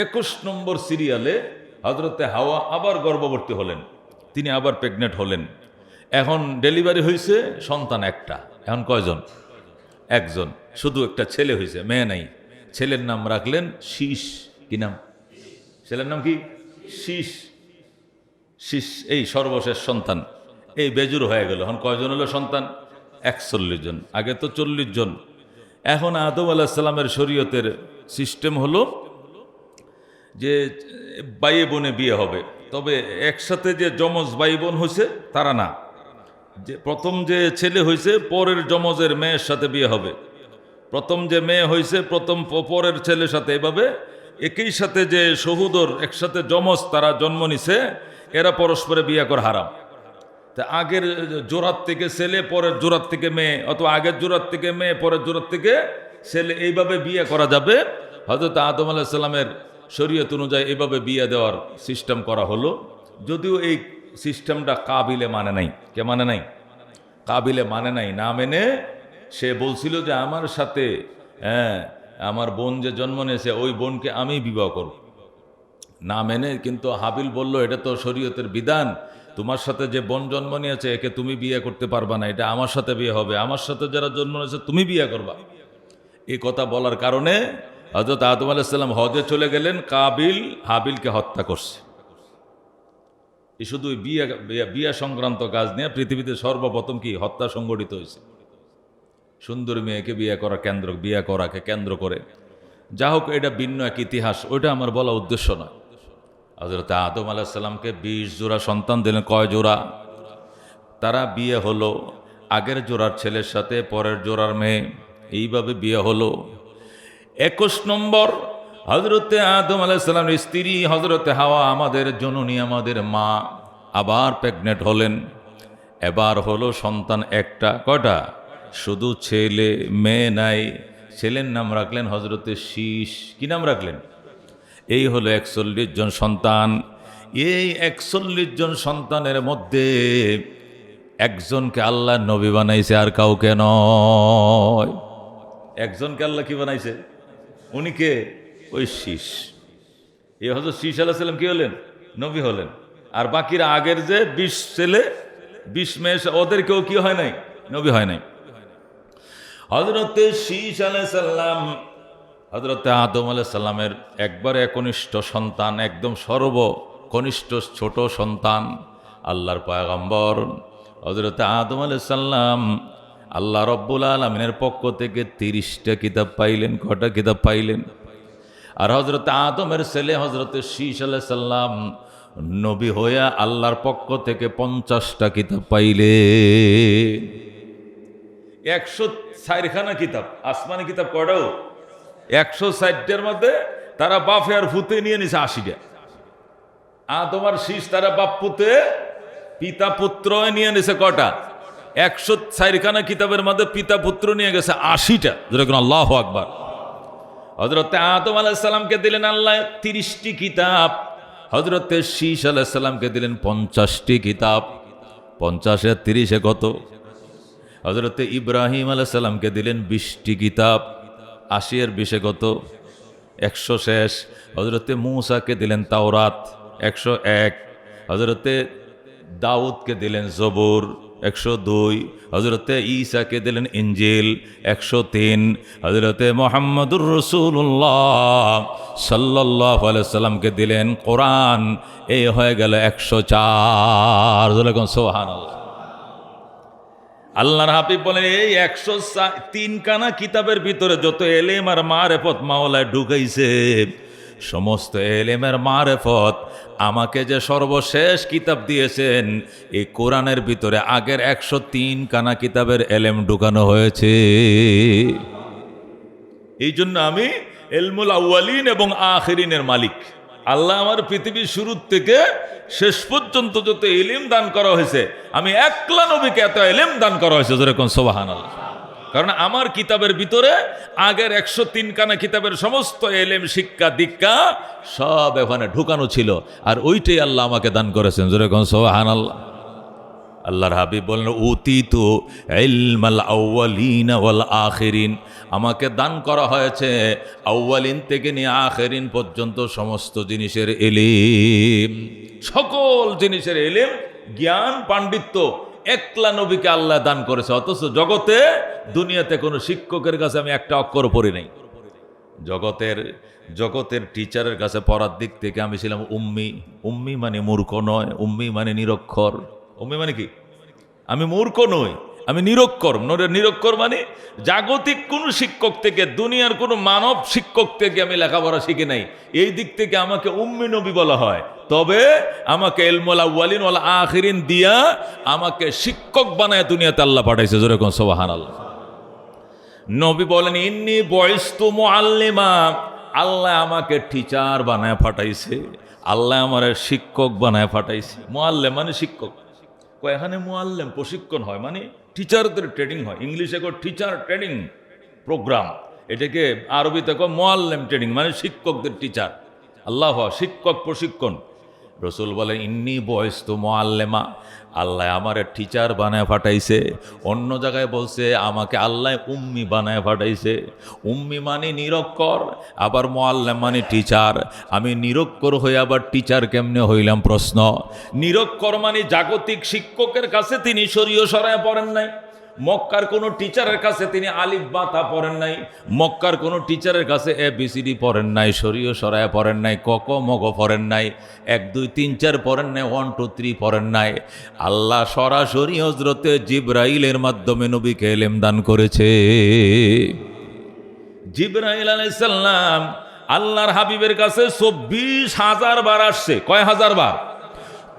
21 নম্বর সিরিয়ালে হযরতে হাওয়া আবার গর্ভবতী হলেন। তিনি আবার প্রেগনেন্ট হলেন। এখন ডেলিভারি হয়েছে, সন্তান একটা। এখন কয়জন? একজন। শুধু একটা ছেলে হয়েছে, মেয়ে নাই। ছেলের নাম রাখলেন শীষ। কি নাম? ছেলের নাম কি? শীষ। শীষ এই সর্বশেষ সন্তান। এই বেজুর হয়ে গেল। এখন কয়জন হলো সন্তান? 41 জন। আগে তো 40 জন। এখন আদম আলাইহিস সালামের শরীয়তের সিস্টেম হলো যে ভাই বোনে বিয়ে হবে, তবে একসাথে যে যমজ ভাই বোন হয়েছে তারা না। যে প্রথম যে ছেলে হয়েছে পরের যমজের মেয়ের সাথে বিয়ে হবে। প্রথম যে মেয়ে হয়েছে প্রথম পরের ছেলের সাথে, এভাবে একই সাথে যে সহোদর একসাথে যমজ তারা জন্ম নিছে, এরা পরস্পরে বিয়ে করা হারাম। তা আগের জোড়ার থেকে ছেলে, পরের জোড়ার থেকে মেয়ে, অথবা আগের জোড়ার থেকে মেয়ে, পরের জোড়ার থেকে ছেলে, এইভাবে বিয়ে করা যাবে। হযরত আদম আলাইহিস সালামের শরীয়ত অনুযায়ী এইভাবে বিয়ে দেওয়ার সিস্টেম করা হলো। যদিও এই সিস্টেমটা কাবিলে মানে নাই। কে মানে নাই? কাবিলে মানে নাই। না মেনে সে বলছিল যে আমার সাথে আমার বোন যে জন্ম নিয়েছে ওই বোনকে আমি বিবাহ করব না মেনে। কিন্তু হাবিল বলল, এটা তো শরীয়তের বিধান, তোমার সাথে যে বোন জন্ম নিয়েছে একে তুমি বিয়ে করতে পারবা না, এটা আমার সাথে বিয়ে হবে, আমার সাথে যারা জন্ম নিয়েছে তুমি বিয়ে করবা। এই কথা বলার কারণে হযরত আদম আলাইহিস সালাম হজে চলে গেলেন, কাবিল হাবিলকে হত্যা করছে। এই শুধু বিয়া সংক্রান্ত কাজ নিয়ে পৃথিবীতে সর্বপ্রথম কি হত্যা সংগঠিত হয়েছে, সুন্দর মেয়েকে বিয়ে করাকে কেন্দ্র করে। যা হোক, এটা ভিন্ন এক ইতিহাস, ওইটা আমার বলা উদ্দেশ্য নয়। হযরত আদম আলাইহিস সালামকে 20 জোড়া সন্তান দিলেন। কয় জোড়া? তারা বিয়ে হলো, আগের জোড়ার ছেলের সাথে পরের জোড়ার মেয়ে, এইভাবে বিয়ে হলো। 21 নম্বর হযরতে আদম আলাইহিস সালামের স্ত্রী হযরতে হাওয়া, আমাদের জননী, আমাদের মা, আবার প্রেগনেন্ট হলেন। এবার হলো সন্তান একটা। কয়টা? শুধু ছেলে, মেয়ে নাই। ছেলের নাম রাখলেন হযরতে শীষ। কি নাম রাখলেন? এই হলো 41 জন সন্তান। এই 41 জন সন্তানের মধ্যে একজনকে আল্লাহ নবী বানাইছে, আর কাউকে নয়। একজনকে আল্লাহ কি বানাইছে? উনি কে? ওই শীষ। এই হযরত শীষ আলাইহিস সালাম কি হলেন? নবী হলেন। আর বাকিরা আগের যে 20 ছেলে 20 মেয়ে, ওদের কেউ কি হয় নাই? নবী হয় নাই। হযরতে শীষ আলাইহিস সালাম হযরতে আদম আলাইহিস সালামের একবারে একনিষ্ঠ সন্তান, একদম সর্বকনিষ্ঠ ছোট সন্তান, আল্লাহর পয়গম্বর হযরতে আদম আলাইহিস সালাম আল্লাহ রব্বুল আলামিনের পক্ষ থেকে 30টা কিতাব পাইলেন। কয়টা কিতাব পাইলেন? আর হযরতে আদমের ছেলে হযরতে শীষ আলাইহিস সালাম নবী হইয়া আল্লাহর পক্ষ থেকে 50টা কিতাব পাইলেন। 104খানা কিতাব। আসমানি কিতাব কয়টাও? 160টার মধ্যে তারা বাপে আর ফুতে নিয়ে নিছে 80টা। আদম আর শীষ তারা বাপ পুতে পিতা পুত্র নিয়ে নিছে কটা? 104খানা কিতাবের মধ্যে পিতা পুত্র নিয়ে গেছে 80টা। যেরকম আল্লাহু আকবার। হযরতে আদম আলাইহিস সালামকে দিলেন আল্লাহ 30টি কিতাব, হযরতে শীষ আলাইহিস সালামকে দিলেন 50টি কিতাব। 50 আর 30 কত? হযরতে ইব্রাহিম আলাইহিস সালামকে দিলেন 20টি কিতাব। 80 আর 20 কত? 100 শেষ। হযরতে মূসাকে দিলেন তাওরাত 101। হযরতে দাউদকে দিলেন জবুর 102। হযরতে ঈসাকে দিলেন ইনজিল 103। হযরতে মুহাম্মদুর রাসূলুল্লাহ সাল্লাল্লাহু আলাইহি সাল্লামকে দিলেন কোরআন। এই হয়ে গেল 104। সুবহানাল্লাহ। আল্লাহর হাবিব বলেন, এই 103খানা কিতাবের ভিতরে যত এলেম আর মারেফত মাওলায় ঢুকাইছে, সমস্ত এলেমের মারেফত আমাকে যে সর্বশেষ কিতাব দিয়েছেন, এই কোরআনের ভিতরে আগের 103খানা কিতাবের এলেম ঢুকানো হয়েছে। এই জন্য আমি ইলমুল আউয়ালিন এবং আখিরিনের মালিক। আল্লাহ আমার পৃথিবীর শুরু থেকে শেষ পর্যন্ত যত ইলম দান করা হয়েছে, আমি একলা নবীকে এত ইলম দান করা হয়েছে। যেরকম সুবহানাল্লাহ। কারণ আমার কিতাবের ভিতরে আগের 103খানা কিতাবের সমস্ত ইলম, শিক্ষা, দীক্ষা সব এখানে ঢুকানো ছিল, আর ওইটাই আল্লাহ আমাকে দান করেছেন। যেরকম সুবহানাল্লাহ। আল্লাহর হাবিব বললেন, উতিতু ইলমাল আউয়ালিন ওয়াল আখিরিন, আমাকে দান করা হয়েছে আউয়ালিন থেকে নিয়ে আখিরিন পর্যন্ত সমস্ত জিনিসের ইলম, সকল জিনিসের ইলম, জ্ঞান, পাণ্ডিত্য একলা নবীকে আল্লাহ দান করেছে। অথচ জগতে দুনিয়াতে কোনো শিক্ষকের কাছে আমি একটা অক্ষর পড়ি নাই। জগতের টিচারের কাছে পড়ার দিক থেকে আমি ছিলাম উম্মি। উম্মি মানে মূর্খ নয়, উম্মি মানে নিরক্ষর। উম্মি মানে কি? আমি মূর্খ নই, আমি নিরক্ষর। নিরক্ষর মানে জাগতিক কোন শিক্ষক থেকে, দুনিয়ার কোন মানব শিক্ষক থেকে আমি লেখাপড়া শিখি নাই। এই দিক থেকে আমাকে উম্মি নবী বলা হয়। তবে আমাকে ইলমুল আউয়ালিন ওয়াল আখিরিন দিয়া আমাকে শিক্ষক বানায় দুনিয়াতে আল্লাহ পাঠাইছে। যেরকম সুবহানাল্লাহ। নবী বলেন, ইন্নী বুইসতু মুআল্লিমা, আল্লাহ আমাকে টিচার বানায় পাঠাইছে, আল্লাহ আমার শিক্ষক বানায় পাঠাইছে। মুআল্লিম মানে শিক্ষক। এখানে মুআল্লিম প্রশিক্ষণ হয়, মানে টিচারদের ট্রেনিং হয়। ইংলিশে কো টিচার ট্রেনিং প্রোগ্রাম, এটাকে আরবিতে কো মুআল্লিম ট্রেনিং, মানে শিক্ষকদের টিচার। আল্লাহ শিক্ষক প্রশিক্ষণ। রসুল বলেন ইন্নী বয়স্তু মুআল্লিমা, আল্লাহ আমার টিচার বানায় পাঠাইছে। অন্য জায়গায় বলছে আমাকে আল্লাহ উম্মি বানায় পাঠাইছে। উম্মি মানে নিরক্ষর, আবার মুআল্লিম মানে টিচার। আমি নিরক্ষর হয়ে আবার টিচার কেমনে হইলাম? প্রশ্ন। নিরক্ষর মানে জাগতিক শিক্ষকের কাছে তিনি শরীয় শরায় পড়েন নাই, মক্কার কোনো টিচারের কাছে তিনি আলিফ বা তা পড়েন নাই, মক্কার কোনো টিচারের কাছে ABCD পড়েন নাই, শরীয় শরায় পড়েন নাই, ক মগ পড়েন নাই, 1 2 3 4 পড়েন নাই, 1 2 3 পড়েন নাই। আল্লাহ সরাসরি হযরতে জিবরাইলের মাধ্যমে নবীকে ইলম দান করেছে। জিবরাইল আলাইহিস সালাম আল্লাহর হাবিবের কাছে 24,000 বার আসছে। কয় হাজার বার?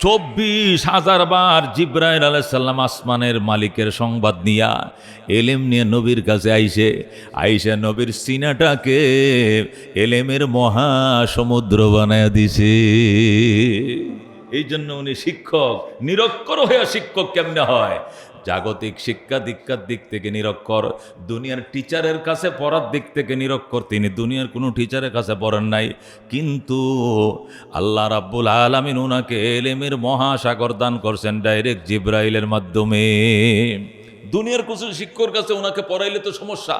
24,000 বার জিবরাইল আলাইহিস সালাম আসমানের মালিকের সংবাদ নিয়া এলেম নিয়ে নবীর কাছে আইসে নবীর সিনাটাকে এলেমের মহাসমুদ্র বানায় দিছে। এই জন্য উনি শিক্ষক। নিরক্ষর হয়ে শিক্ষক কেমনে হয়? জাগতিক শিক্ষা দীক্ষার দিক থেকে নিরক্ষর, দুনিয়ার টিচারের কাছে পড়ার দিক থেকে নিরক্ষর। তিনি দুনিয়ার কোনো টিচারের কাছে পড়েন নাই, কিন্তু আল্লাহ রাব্বুল আলামিন ওনাকে এলেমের মহাসাগর দান করছেন ডাইরেক্ট জিবরাইলের মাধ্যমে। দুনিয়ার কিছু শিক্ষকের কাছে ওনাকে পড়াইলে তো সমস্যা।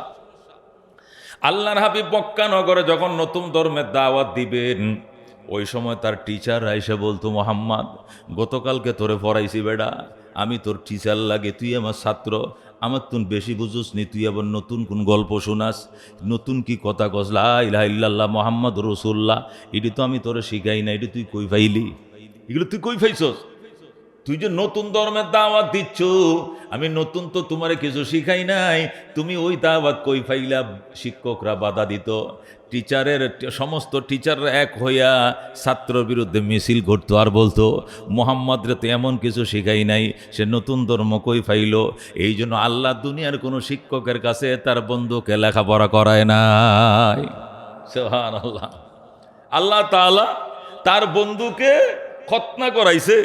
আল্লাহর হাবিব মক্কা নগরে যখন নতুন ধর্মের দাওয়াত দিবেন, ওই সময় তার টিচার এসে বলতো, মোহাম্মদ গতকালকে তোরে পড়াইছি বেডা, আমি তোর টিচার লাগে, তুই আমার ছাত্র, আমার তুন বেশি বুঝুস নি, তুই আবার নতুন কোন গল্প শোনাস, নতুন কি কথা কস, লা ইলাহা ইল্লাল্লাহ মুহাম্মদ রাসূলুল্লাহ, এটি তো আমি তোরে শিখাই না, এটি তুই কই পাইলি? এগুলো তুই কই পাইছস? তুই যে নতুন ধর্মের দাওয়াত দিচ্ছ, আমি নতুন তো তোমারে কিছু শিখাই নাই, তুমি ওই দাওয়াত কই পাইলা? শিক্ষকরা বাধা দিত, সমস্ত টিচাররা এক হইয়া ছাত্রর বিরুদ্ধে মিছিল করতো আর বলতো মোহাম্মদরে তো এমন কিছু শিখাই নাই, সে নতুন ধর্ম কই পাইল? এই জন্য আল্লাহ দুনিয়ার কোনো শিক্ষকের কাছে তার বন্ধুকে লেখাপড়া করায় নাই। সুবহানাল্লাহ। আল্লাহ তাআলা তার বন্ধুকে খতনা করাইছে,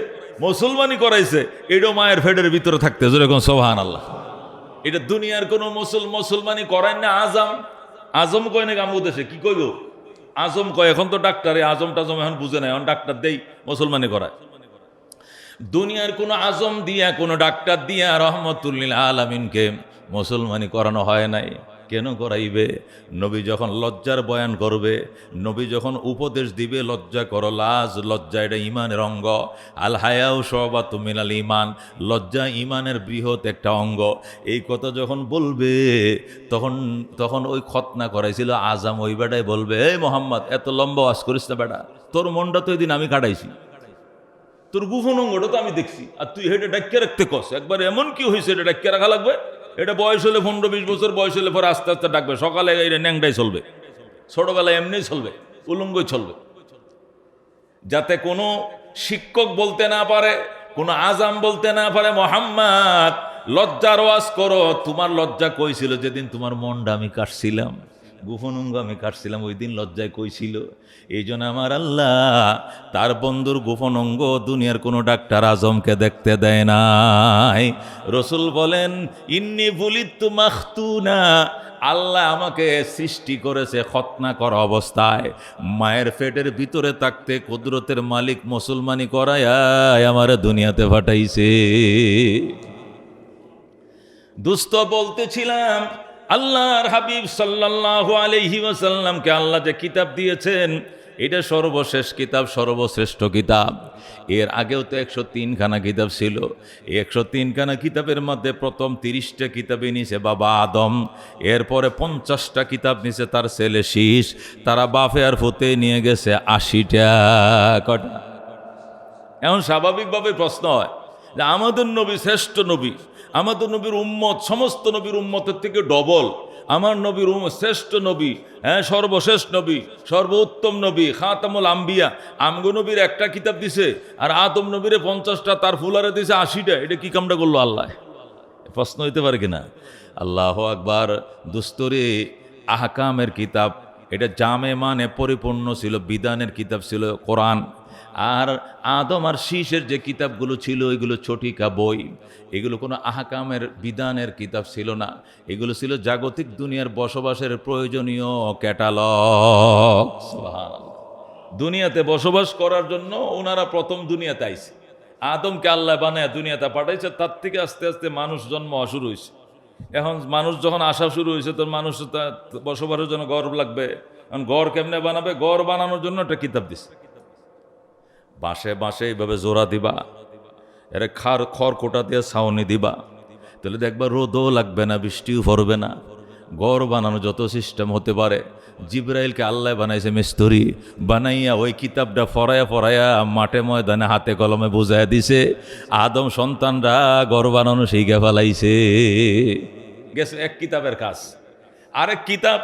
মুসলমানি করাইছে, এটাও মায়ের ফেডের ভিতরে থাকতে। যেরকম সুবহানাল্লাহ। এটা দুনিয়ার কোনো মুসলমানি করায় না। আজম কয় নাকি আমার দেশে? কি কইব? আজম কয়। এখন তো ডাক্তারে আজম টাজম এখন বুঝে নাই, এখন ডাক্তার দেই মুসলমানি করায়। দুনিয়ার কোনো আজম দিয়া, কোনো ডাক্তার দিয়া রহমতুল্লিল আলামিনকে মুসলমানি করানো হয় নাই। কেন করাইবে? নবী যখন লজ্জার বয়ান করবে, নবী যখন উপদেশ দিবে, লজ্জা করো, লাজ, লজ্জা এটা ইমানের অঙ্গ। আল হায়াউ শুবাতুম মিনাল ঈমান, লজ্জা ইমানের বৃহৎ একটা অঙ্গ। এই কথা যখন বলবে, তখন ওই খতনা করাইছিল আজম, ওই বেটাই বলবে, এই মোহাম্মদ এত লম্বা ওয়াজ করিস না বেটা, তোর মনটা তো ওই দিন আমি কাটাইছি, তোর গুফন অঙ্গটা তো আমি দেখছি, আর তুই হেঁটে ডাক্কে রাখতে কস। একবার এমন কি হয়েছে এটা ডাক্কে রাখা লাগবে? এটা বয়স হলে 15-20 বছর বয়স হলে পরে আস্তে আস্তে ডাকবে। সকালে এটা ন্যাংটাই চলবে, ছোটবেলায় এমনি চলবে, উলঙ্গই চলবে, যাতে কোনো শিক্ষক বলতে না পারে, কোনো আজাম বলতে না পারে মোহাম্মদ লজ্জার ওয়াজ করো। তোমার লজ্জা কইছিল যেদিন তোমার মনটা আমি কাটছিলাম, গোপন অঙ্গ আমি কাটছিলাম, ওই দিন লজ্জায় কইছিল। এই জন্য আমার আল্লাহ তার বন্ধুর গোপন অঙ্গ দুনিয়ার কোনো ডাক্তার আজমকে দেখতে দেয় নাই। রসুল বলেন, ইন্নি বুলিতু মাখতুনা, আল্লাহ আমাকে সৃষ্টি করেছে খতনা করা অবস্থায়, মায়ের পেটের ভিতরে থাকতে কুদরতের মালিক মুসলমানি করায় আমার দুনিয়াতে পাঠাইছে। দুস্থ বলতেছিলাম, আল্লাহর হাবিব সাল্লাল্লাহু আলাইহি ওয়াসাল্লামকে আল্লাহ যে কিতাব দিয়েছেন, এটা সর্বশেষ কিতাব, সর্বশ্রেষ্ঠ কিতাব। এর আগেও তো 103 খানা কিতাব ছিল। এই 103 খানা কিতাবের মধ্যে প্রথম 30টা কিতাবই নিছে বাবা আদম, এরপরে 50টা কিতাব নিছে তার ছেলে শীষ, তারা বাফে আর ফুতে নিয়ে গেছে 80টা। কটা? এখন স্বাভাবিকভাবে প্রশ্ন হয় যে আমাদের নবী শ্রেষ্ঠ নবী, আমাদের নবীর উম্মত সমস্ত নবীর উম্মতের থেকে ডবল, আমার নবীর শ্রেষ্ঠ নবী, হ্যাঁ সর্বশেষ নবী, সর্বোত্তম নবী, খাতামুল আম্বিয়া, আমগো নবীর একটা কিতাব দিছে আর আদম নবীরে 50টা, তার ফুলারে দিছে 80টা। এটা কি কামটা করলো আল্লাহ? প্রশ্ন হইতে পারে কিনা? আল্লাহু আকবার। দুস্তরে আহকামের কিতাব, এটা জামে মানে পরিপূর্ণ ছিল, বিধানের কিতাব ছিল কোরআন। আর আদম আর শীষের যে কিতাবগুলো ছিল, এগুলো ছটিকা বই, এগুলো কোনো আহকামের বিধানের কিতাব ছিল না, এগুলো ছিল জাগতিক দুনিয়ার বসবাসের প্রয়োজনীয় ক্যাটালগ। সুবহানাল্লাহ। দুনিয়াতে বসবাস করার জন্য ওনারা প্রথম দুনিয়াতে আইছে। আদমকে আল্লাহ বানায় দুনিয়াতে পাঠাইছে, তার থেকে আস্তে আস্তে মানুষ জন্ম শুরু হয়েছে। এখন মানুষ যখন আসা শুরু হয়েছে, তখন মানুষ বসবাসের জন্য ঘর লাগবে। এখন ঘর কেমনে বানাবে? ঘর বানানোর জন্য একটা কিতাব দিছে। বাঁশে বাঁশে এইভাবে জোড়া দিবা, এর খড় কোটা দিয়ে ছাউনি দিবা, তাহলে দেখবা রোদও লাগবে না, বৃষ্টিও পড়বে না। ঘর বানানো যত সিস্টেম হতে পারে, জিব্রাইলকে আল্লাহ বানাইছে মিস্ত্রি বানাইয়া ওই কিতাবটা ফরাইয়া মাঠে ময়দানে হাতে কলমে বুঝাইয়া দিছে। আদম সন্তানরা ঘর বানানো শিখে ফেলাইছে। গেছে এক কিতাবের কাজ। আরেক কিতাব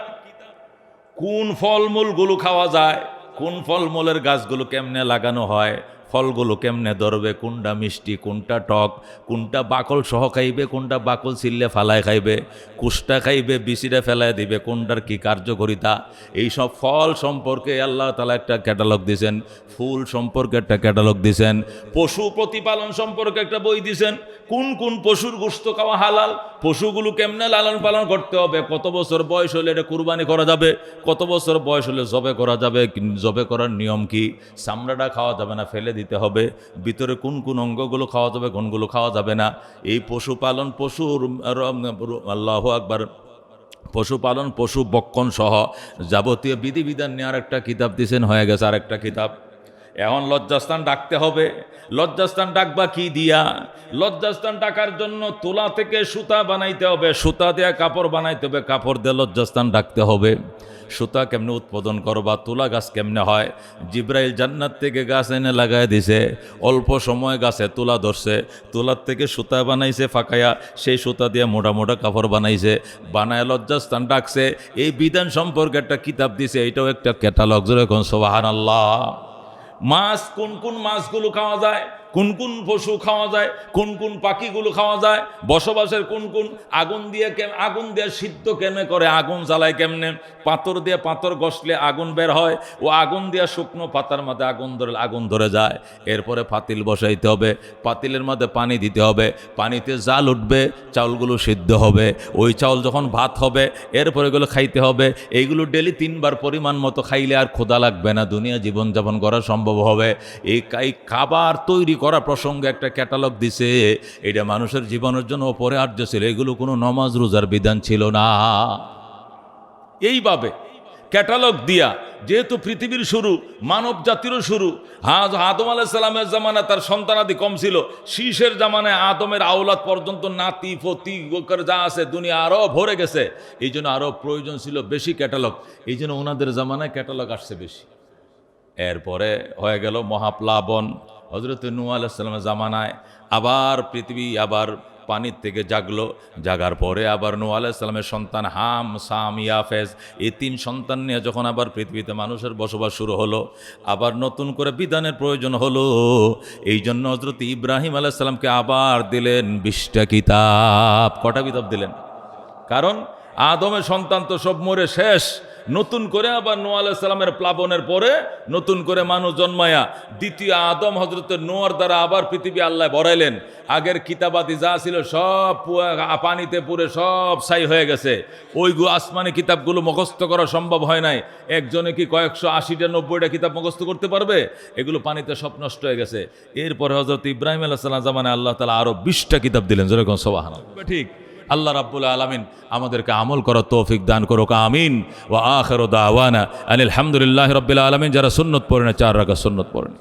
কোন ফলমূলগুলো খাওয়া যায়, কোন ফলমূলের গাছগুলো কেমনে লাগানো হয়, ফলগুলো কেমনে ধরবে, কোনটা মিষ্টি কোনটা টক, কোনটা বাকল সহ খাইবে, কোনটা বাকল ছিললে ফালায় খাইবে, কুষ্টা খাইবে বিচিটা ফেলায় দিবে, কোনটার কি কার্যকারিতা, এইসব ফল সম্পর্কে আল্লাহ তাআলা একটা ক্যাটালগ দিয়েছেন, ফুল সম্পর্কে একটা ক্যাটালগ দিয়েছেন, পশু প্রতিপালন সম্পর্কে একটা বই দিয়েছেন, কোন কোন পশুর গোশত খাওয়া হালাল, পশুগুলো কেমনে লালন পালন করতে হবে, কত বছর বয়স হলে এটা কুরবানি করা যাবে, কত বছর বয়স হলে জবে করা যাবে, জবে করার নিয়ম কি, চামড়াটা খাওয়া যাবে না ফেলে দিতে হবে, ভিতরে কোন কোন অঙ্গগুলো খাওয়া যাবে কোনগুলো খাওয়া যাবে না। এই পশুপালন পশুর আল্লাহু আকবার, পশুপালন পশু বক্ষণ সহ যাবতীয় বিধিবিধান নিয়ে আরেকটা কিতাব দিয়েছেন। হয়ে গেছে আরেকটা কিতাব। এখন লজ্জাস্থান ডাকতে হবে। লজ্জাস্থান ডাকবা কি দিয়া? লজ্জাস্থান ডাকার জন্য তুলা থেকে সুতা বানাইতে হবে, সুতা দিয়ে কাপড় বানাইতে হবে, কাপড় দিয়ে লজ্জাস্থান ডাকতে হবে। সুতা কেমনে উৎপাদন করবা, তুলা গাছ কেমনে হয়? জিব্রাইল জান্নাত থেকে গাছ এনে লাগাই দিছে, অল্প সময় গাছে তুলা ধরছে, তুলার থেকে সুতা বানাইছে ফাঁকাইয়া, সেই সুতা দিয়ে মোটা মোটা কাপড় বানাইছে, বানায় লজ্জাস্থান ডাকছে। এই বিধান সম্পর্কে একটা কিতাব দিছে, এটাও একটা ক্যাটালগ। যেরকম সুবহানাল্লাহ। মাছ, কোন কোন মাছগুলো খাওয়া যায়, কোন কোন পশু খাওয়া যায়, কোন কোন পাখিগুলো খাওয়া যায়, বসবাসের কোন কোন, আগুন দিয়ে সিদ্ধ কেমনে করে, আগুন জ্বালায় কেমনে, পাথর দিয়ে পাথর ঘষলে আগুন বের হয়, ও আগুন দিয়ে শুকনো পাতার মধ্যে আগুন ধরে যায়। এরপরে পাতিল বসাইতে হবে, পাতিলের মধ্যে পানি দিতে হবে, পানিতে জাল উঠবে, চাউলগুলো সিদ্ধ হবে, ওই চাউল যখন ভাত হবে এরপরে এগুলো খাইতে হবে। এইগুলো ডেলি 3 বার পরিমাণ মতো খাইলে আর ক্ষুধা লাগবে না, দুনিয়া জীবনযাপন করা সম্ভব হবে। এই খাবার তৈরি করা প্রসঙ্গে একটা ক্যাটালগ দিছে, এটা মানুষের জীবনের জন্য অপরিহার্য ছিল। এগুলো কোনো নমাজ রোজার বিধান ছিল না। এইভাবে ক্যাটালগ দিয়া, যেহেতু পৃথিবীর শুরু, মানব জাতিরও শুরু, আদম আলাইহিস সালামের জামানায় তার সন্তানাদি কম ছিল, শীষের জামানায় আদমের আওলাদ পর্যন্ত নাতি ফতি যা আছে দুনিয়া আরও ভরে গেছে। এই জন্য আরও প্রয়োজন ছিল বেশি ক্যাটালগ, এই জন্য ওনাদের জামানায় ক্যাটালগ আসছে বেশি। এরপরে হয়ে গেল মহাপ্লাবন, হযরত নূহ আলাইহিস সালামের জামানায় আবার পৃথিবী আবার পানির থেকে জাগার পরে আবার নূহ আলাইহিস সালামের সন্তান হাম, সাম, ইয়াফেজ, এই 3 সন্তান নিয়ে যখন আবার পৃথিবীতে মানুষের বসবাস শুরু হলো, আবার নতুন করে বিধানের প্রয়োজন হলো। এই জন্য হযরত ইব্রাহিম আলাইহিস সালামকে আবার দিলেন 20টা কিতাব। কটা কিতাব দিলেন? কারণ আদমের সন্তান তো সব মরে শেষ, নতুন করে আবার নূহ আলাইহিস সালামের প্লাবনের পরে নতুন করে মানুষ জন্মায়া দ্বিতীয় আদম হযরত নূহর দ্বারা আবার পৃথিবী আল্লাহ ভরাইলেন। আগের কিতাবাদি যা ছিল সব পানিতে পুরে সব ছাই হয়ে গেছে। ওই আসমানি কিতাবগুলো মুখস্থ করা সম্ভব হয় নাই। একজনে কি কয়েকশো 80টা 90টা কিতাব মুখস্থ করতে পারবে? এগুলো পানিতে সব নষ্ট হয়ে গেছে। এরপরে হযরত ইব্রাহিম আলাইহিস সালাম জামানায় আল্লাহ তাআলা আরো 20টা কিতাব দিলেন। যেরকম সুবহানাল্লাহ। ঠিক, আল্লাহ রাব্বুল আলামিন আমাদেরকে আমল করার তৌফিক দান করুক, আমিন। ওয়া আখিরু দাওয়ানা আলহামদুলিল্লাহি রাব্বিল আলামিন। যারা সুন্নত পড়েন 4 রাকাত সুন্নত পড়েন।